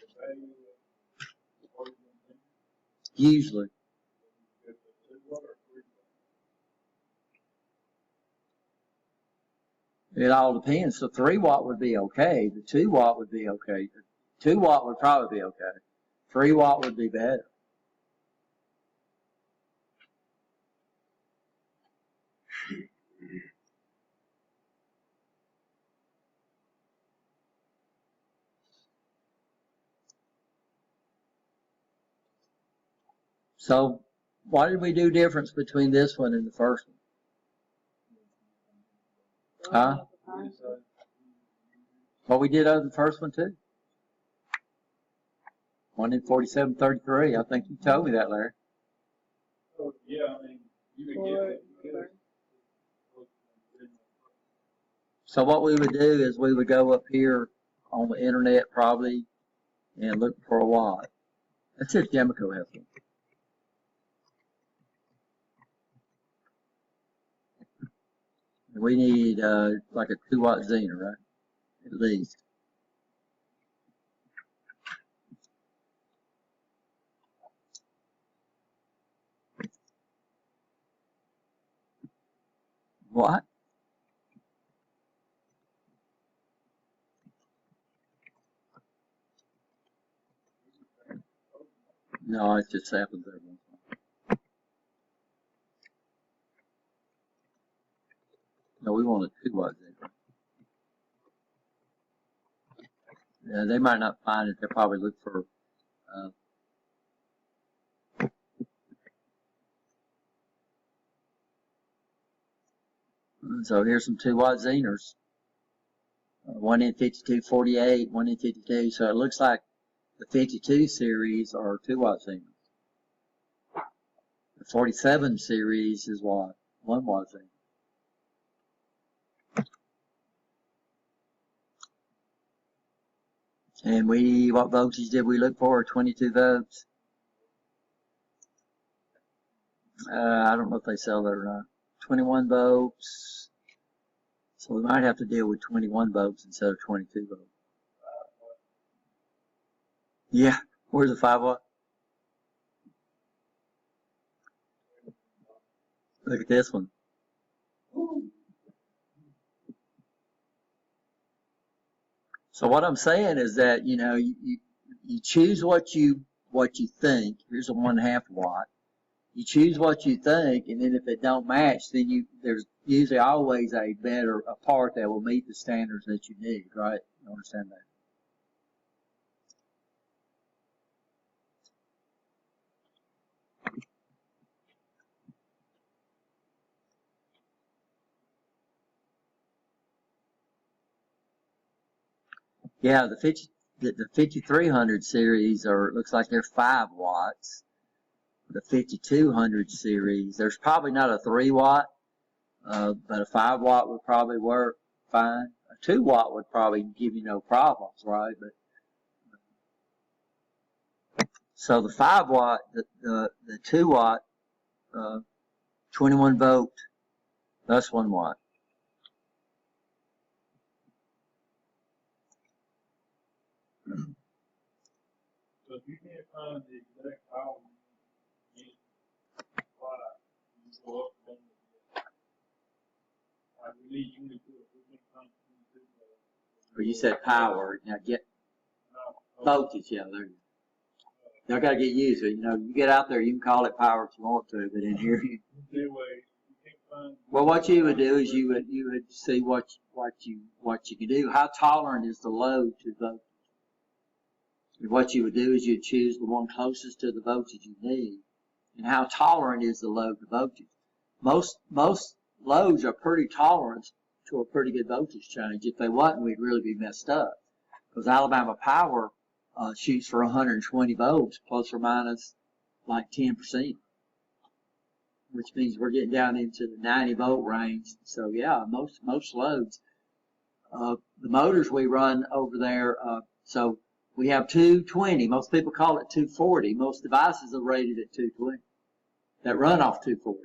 the value of the Usually. It all depends. So 3 watt would be okay. The 2 watt would be okay. 2 watt would probably be okay. 3 watt would be better. So what did we do difference between this one and the first one? Huh? What we did over the first one too? 1 in 4733. I think you told me that, Larry. Oh, yeah, I mean, you would get it. So what we would do is we would go up here on the internet probably and look for a watt. That's if Yamaco has one. We need like a 2 watt Zener, right? At least. What? No, it just happens every once in a while. No, we want a 2 watt Zener. Yeah, they might not find it. They'll probably look for so here's some 2 watt Zeners. 1 in 5248, 1 in 52. So it looks like the 52 series are 2 watt Zeners. The 47 series is what? 1 watt Zener. And what voltage did we look for? 22 volts. I don't know if they sell that or not. 21 volts. So we might have to deal with 21 volts instead of 22 volts. Yeah. Where's the 5 watt? Look at this one. So what I'm saying is that, you know, you choose what you think. Here's a 1/2 watt. You choose what you think, and then if it don't match, then there's usually always a part that will meet the standards that you need, right? You understand that? Yeah, the 5300 series looks like they're 5 watts. The 5200 series, there's probably not a 3 watt, but a 5 watt would probably work fine. A 2 watt would probably give you no problems, right? But so the 5 watt, the 2 watt, 21 volt, that's 1 watt. So if you can't find the exact power you need to apply, you go up and down. Like we need 22, we can find 22. Or you said power, now get No, voltage, yeah, there you go. Y'all gotta get used to it, you know, you get out there, you can call it power if you want to, but in here, Anyway, you can't find. well, what you would do is you would see what you can do. How tolerant is the load to voltage? And what you would do is you'd choose the one closest to the voltage you need. And how tolerant is the load to voltage? Most loads are pretty tolerant to a pretty good voltage change. If they wasn't, we'd really be messed up. Because Alabama Power shoots for 120 volts plus or minus like 10%. Which means we're getting down into the 90 volt range. So yeah, most loads. The motors we run over there, so we have 220. Most people call it 240. Most devices are rated at 220 that run off 240.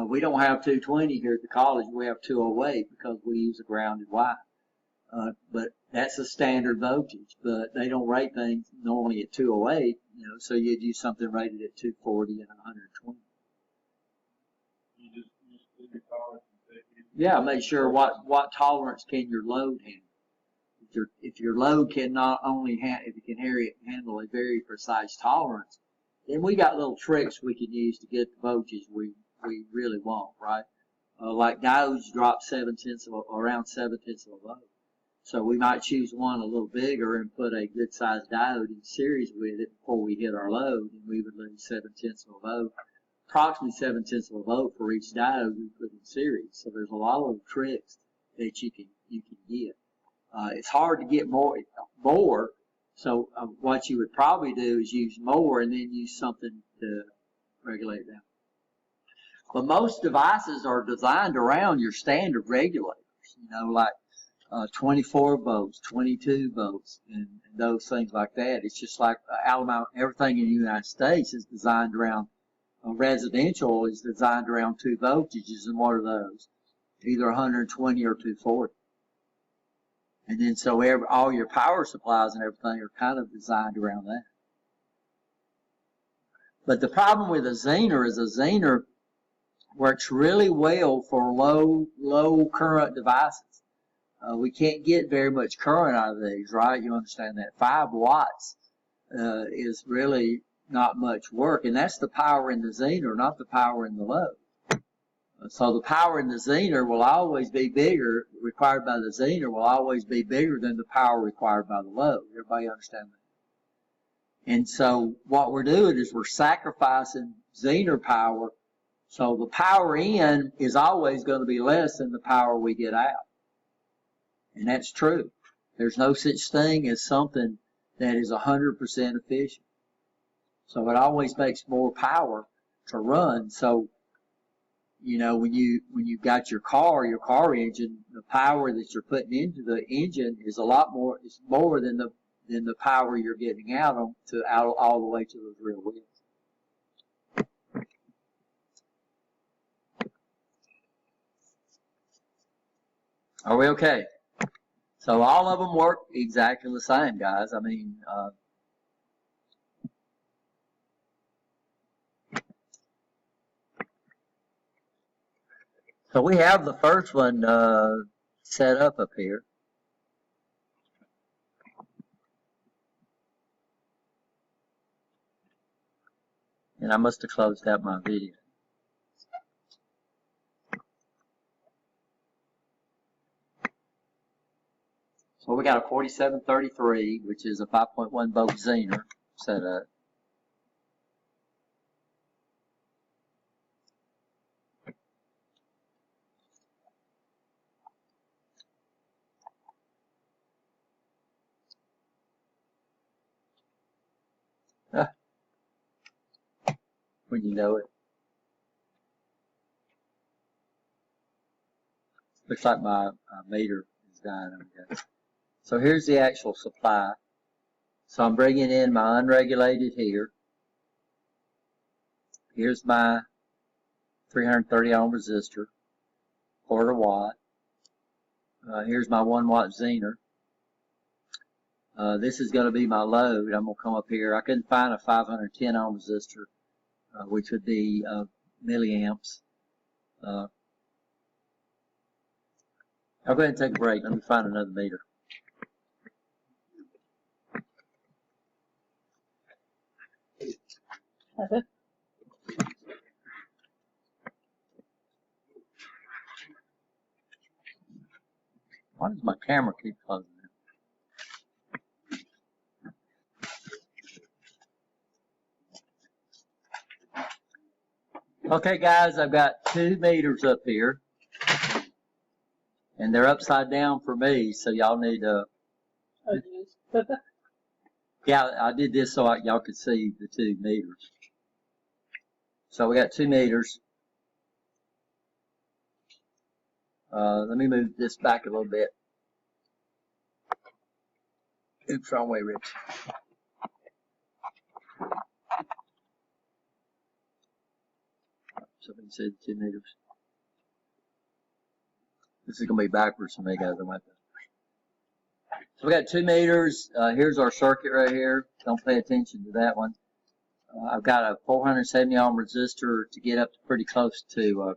We don't have 220 here at the college. We have 208 because we use a grounded wire. But that's a standard voltage, but they don't rate things normally at 208, you know, so you'd use something rated at 240 and 120. You just do your tolerance and take it. Yeah, make sure what tolerance can your load handle. If your load can not only if it can handle a very precise tolerance, then we got little tricks we can use to get the voltage we really want, right? Like diodes drop around 7/10 of a volt. So we might choose one a little bigger and put a good sized diode in series with it before we hit our load, and we would lose 7/10 of a volt, approximately 7/10 of a volt for each diode we put in series. So there's a lot of little tricks that you can get. It's hard to get more. So what you would probably do is use more and then use something to regulate it down. But most devices are designed around your standard regulators, you know, like 24 volts, 22 volts, and those things like that. It's just like Alabama, everything in the United States is designed around, residential is designed around 2 voltages, and what are those? Either 120 or 240. And then so all your power supplies and everything are kind of designed around that. But the problem with a Zener is a Zener works really well for low current devices. We can't get very much current out of these, right? You understand that 5 watts is really not much work, and that's the power in the Zener, not the power in the load. So the power in the Zener will always be bigger, required by the Zener will always be bigger than the power required by the load. Everybody understand that? And so what we're doing is we're sacrificing Zener power, so the power in is always going to be less than the power we get out. And that's true. There's no such thing as something that is 100% efficient. So it always makes more power to run. So, you know, when you've got your car engine, the power that you're putting into the engine is a lot more, it's more than the power you're getting out all the way to those rear wheels. Are we okay? So all of them work exactly the same, guys. I mean, so we have the first one set up here. And I must have closed out my video. So we got a 4733, which is a 5.1 volt Zener set up. When you know it. Looks like my meter is dying, I guess. So here's the actual supply. So I'm bringing in my unregulated here. Here's my 330 ohm resistor, 1/4 watt. Here's my 1 watt Zener. This is going to be my load. I'm going to come up here. I couldn't find a 510 ohm resistor, which would be milliamps. I'll go ahead and take a break. Let me find another meter. Why does my camera keep closing now? Okay, guys, I've got 2 meters up here, and they're upside down for me, so y'all need to. Yeah, I did this so y'all could see the 2 meters. So we got 2 meters. Let me move this back a little bit. Oops, wrong way, Rich. So we can see the 2 meters. This is going to be backwards for me, guys. So we got 2 meters. Here's our circuit right here. Don't pay attention to that one. I've got a 470 ohm resistor to get up to pretty close to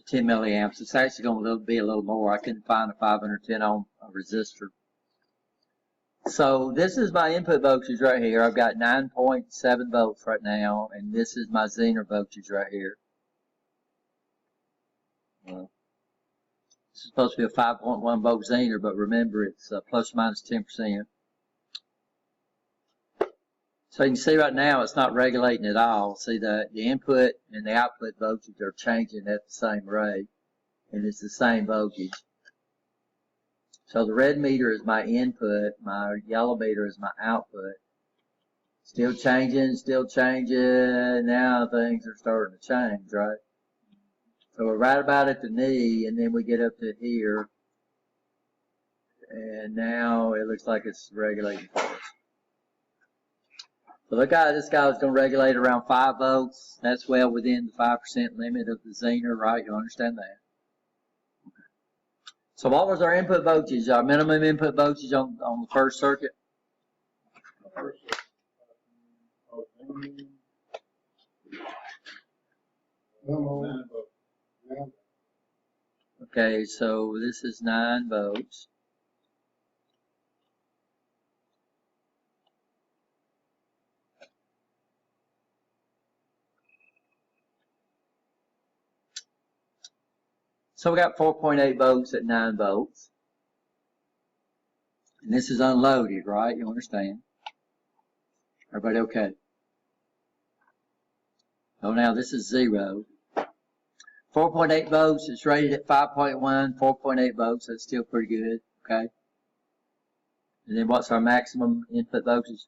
10 milliamps. It's actually going to be a little more. I couldn't find a 510 ohm resistor. So this is my input voltage right here. I've got 9.7 volts right now, and this is my Zener voltage right here. This is supposed to be a 5.1 volt Zener, but remember it's plus or minus 10%. So you can see right now it's not regulating at all. See the input and the output voltage are changing at the same rate, and it's the same voltage. So the red meter is my input, my yellow meter is my output. Still changing, now things are starting to change, right? So we're right about at the knee, and then we get up to here, and now it looks like it's regulating for us. So look how this guy was going to regulate around 5 volts. That's well within the 5% limit of the Zener, right? You understand that? Okay. So what was our input voltage, our minimum input voltage on the first circuit? Okay, so this is 9 volts. So we got 4.8 volts at 9 volts. And this is unloaded, right? You understand? Everybody okay? Oh, now this is 0. 4.8 volts, it's rated at 5.1, 4.8 volts, that's still pretty good, okay? And then what's our maximum input voltage?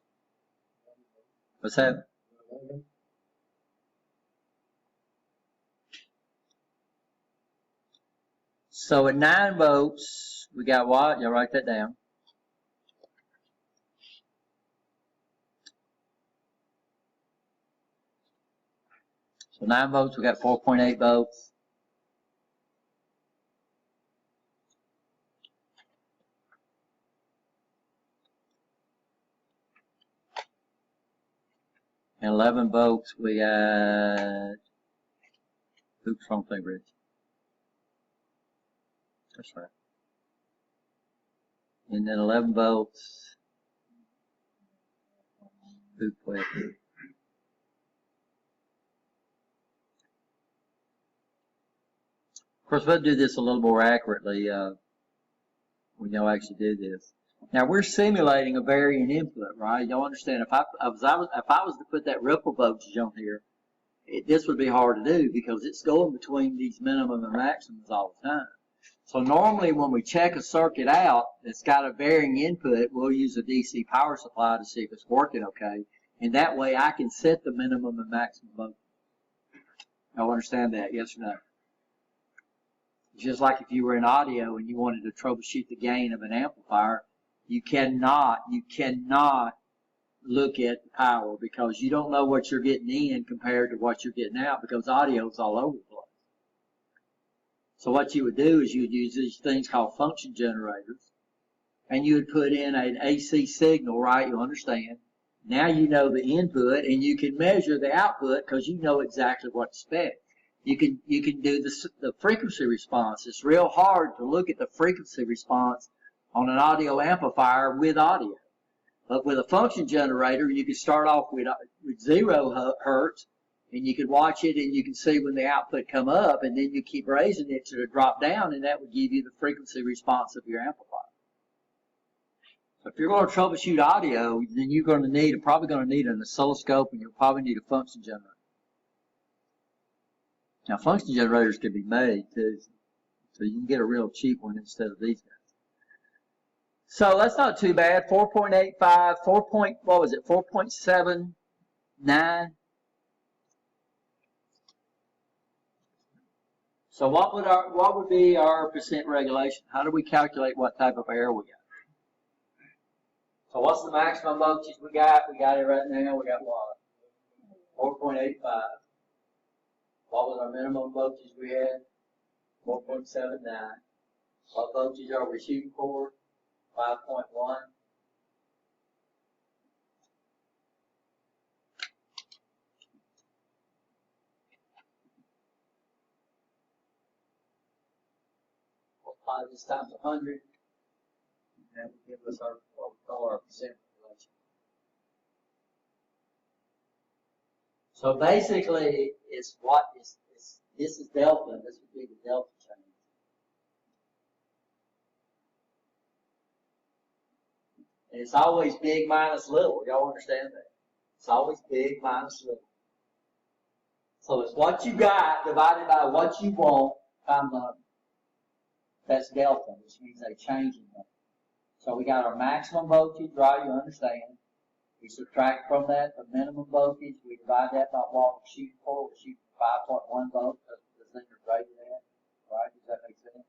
What's that? So at 9 volts, we got what? Y'all write that down. So 9 volts, we got 4.8 volts. And 11 volts, we got, oops, wrong thing, Rich. That's right. And then 11 volts, oops, wait. Of course, we'll do this a little more accurately when y'all actually do this. Now we're simulating a varying input, right? Y'all understand? If I was to put that ripple voltage on here, this would be hard to do because it's going between these minimum and maximums all the time. So normally when we check a circuit out that's got a varying input, we'll use a DC power supply to see if it's working okay, and that way I can set the minimum and maximum voltage. Y'all understand that? Yes or no? Just like if you were in audio and you wanted to troubleshoot the gain of an amplifier, you cannot look at the power because you don't know what you're getting in compared to what you're getting out because audio is all over the place. So what you would do is you would use these things called function generators, and you would put in an AC signal, right? You understand. Now you know the input, and you can measure the output because you know exactly what to expect. You can do the frequency response. It's real hard to look at the frequency response on an audio amplifier with audio. But with a function generator, you can start off with 0 hertz, and you can watch it, and you can see when the output come up, and then you keep raising it to drop down, and that would give you the frequency response of your amplifier. So if you're going to troubleshoot audio, then you're going to need, probably going to need an oscilloscope, and you'll probably need a function generator. Now, function generators can be made too, so you can get a real cheap one instead of these guys. So that's not too bad. 4.85, 4.79. So what would be our percent regulation? How do we calculate what type of error we got? So what's the maximum voltage we got? We got it right now. We got what? 4.85. What was our minimum voltage we had? 4.79. What voltage are we shooting for? 5.1. We'll apply this times 100. And that will give us our, what we call our percent relation. So basically, it's what is this is delta. This would be the delta change. And it's always big minus little. Y'all understand that? It's always big minus little. So it's what you got divided by what you want times 100. That's delta, which means a change in voltage. So we got our maximum voltage, right? You understand. We subtract from that the minimum voltage. We divide that by what we're shooting for. We're shooting for 5.1 volts. That's what the thing is rated at. Right? Does that make sense?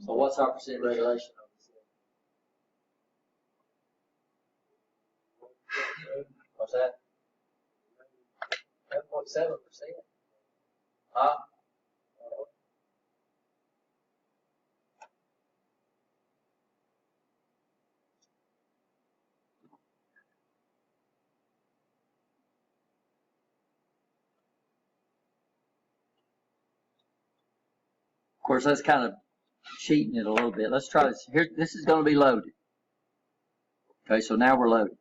So what's our percent regulation of this? What's that? 10.7%. Huh? Of course, that's kind of cheating it a little bit. Let's try this. Here, this is going to be loaded. Okay, so now we're loaded.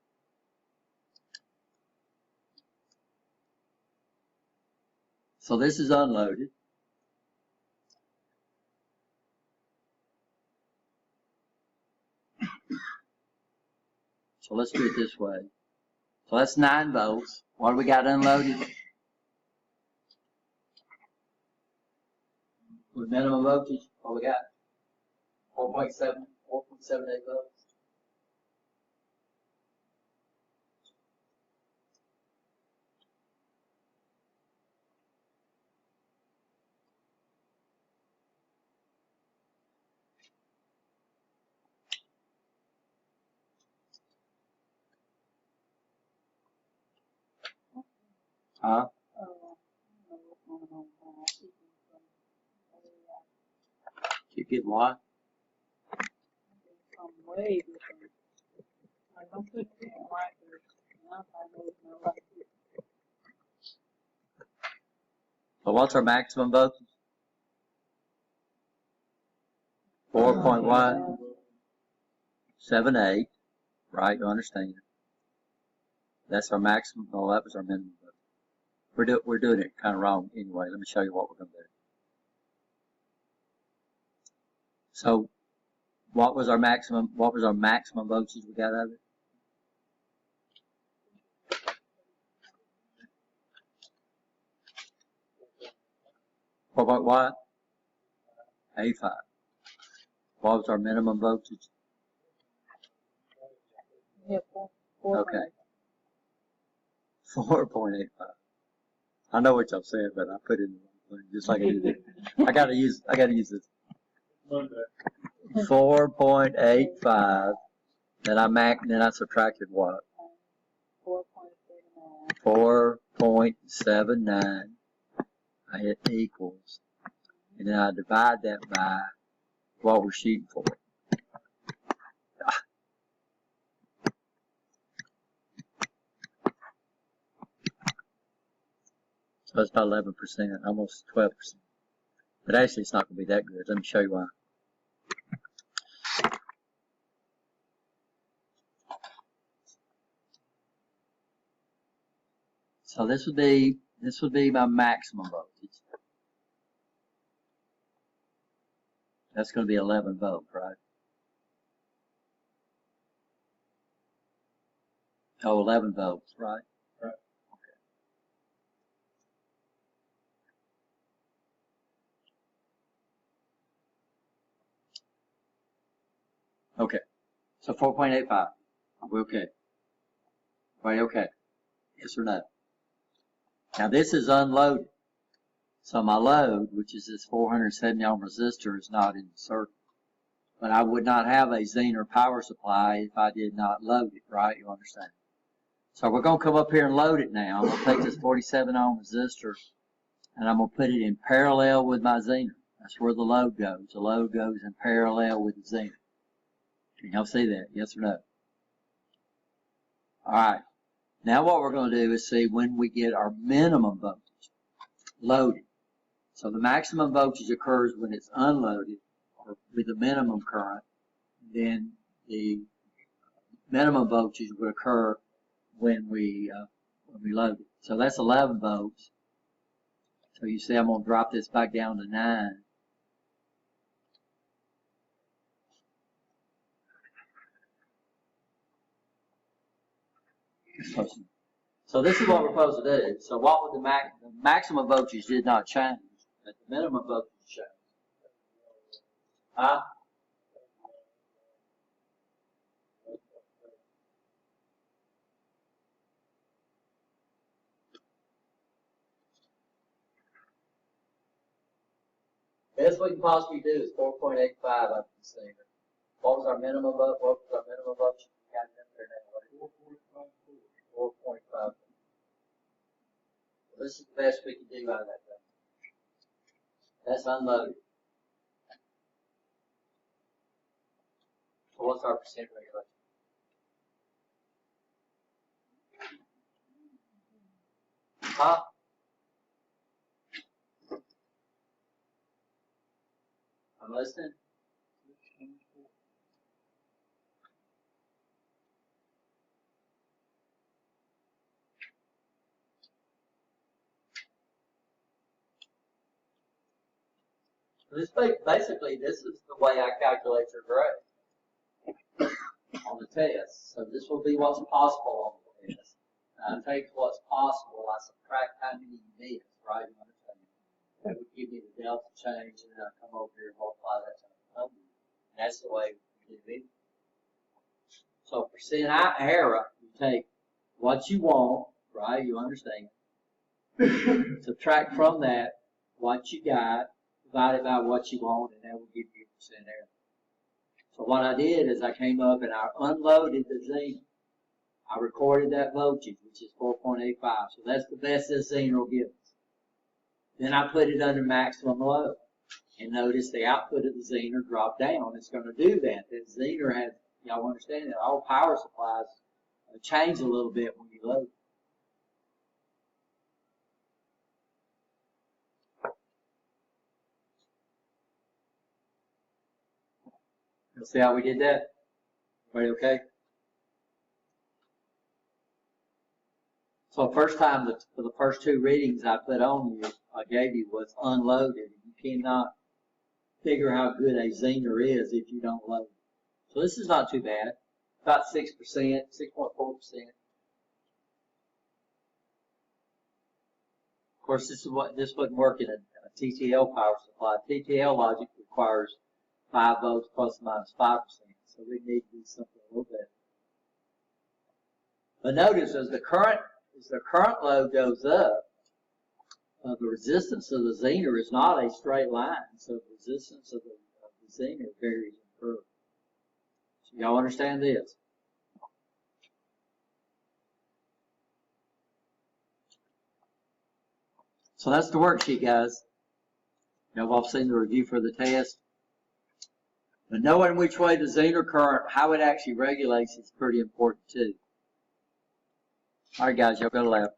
So this is unloaded. So let's do it this way. So that's 9 volts. What do we got unloaded? With minimum voltage, what we got? 4.78 volts. Huh? Keep getting what? Way different. Like I'm putting it in like this. And I'm like, So what's our maximum voltage? 4.178, right? You understand? That's our maximum. Oh, that was our minimum voltage. We're doing it kind of wrong anyway. Let me show you what we're going to do. So, what was our maximum voltage we got out of it? What? 85. What was our minimum voltage? yeah, Okay. 4.85. I know what y'all said, but I put it in the wrong thing, just like I did. I gotta use this. 4.85. Then I subtracted what? 4.79. I hit equals. And then I divide that by what we're shooting for. So it's about 11%, almost 12%. But actually, it's not going to be that good. Let me show you why. So this would be my maximum voltage. That's going to be 11 volts, right? Oh, 11 volts, right? Right. Okay. So 4.85. We're okay. Right, okay. Yes or no? Now this is unloaded. So my load, which is this 470 ohm resistor, is not in the circuit. But I would not have a Zener power supply if I did not load it, right? You understand? So we're going to come up here and load it now. I'm going to take this 47 ohm resistor and I'm going to put it in parallel with my Zener. That's where the load goes. The load goes in parallel with the Zener. Can y'all see that? Yes or no? All right. Now what we're going to do is see when we get our minimum voltage loaded. So the maximum voltage occurs when it's unloaded or with the minimum current. Then the minimum voltage would occur when we load it. So that's 11 volts. So you see I'm going to drop this back down to 9. So this is what we're supposed to do. So what would the maximum voltage did not change, but the minimum voltage changed. Huh? Best we can possibly do is 4.85 up the Zener. What was our minimum voltage? What was our minimum voltage? Got it up there now. 4.5. Well, this is the best we can do out of that thing. That's unloaded. So what's our percent regulation? Huh? I'm listening. Basically, this is the way I calculate your grade on the test. So this will be what's possible on the test. I take what's possible, I subtract how many you missed, right? You understand? That would give me the delta change, and then I come over here and multiply that times 100. That's the way we do it. So percent error, you take what you want, right? You understand? Subtract from that what you got, divided by what you want, and that will give you percent error. So what I did is I came up and I unloaded the Zener. I recorded that voltage, which is 4.85. So that's the best this Zener will give us. Then I put it under maximum load. And notice the output of the Zener dropped down. It's going to do that. The Zener has, y'all understand that all power supplies change a little bit when you load. You'll see how we did that? Everybody okay? So first time, for the first two readings I put on you, I gave you was unloaded. You cannot figure how good a Zener is if you don't load it. So this is not too bad. About 6%, 6.4%. Of course, this wouldn't work in a TTL power supply. TTL logic requires 5 volts plus or minus 5%. So we need to do something a little better. But notice as the current load goes up, the resistance of the Zener is not a straight line. So the resistance of the Zener varies in curve. So y'all understand this? So that's the worksheet, guys. Y'all have seen the review for the test. But knowing which way the Zener current, how it actually regulates is pretty important too. All right, guys, y'all go to lab.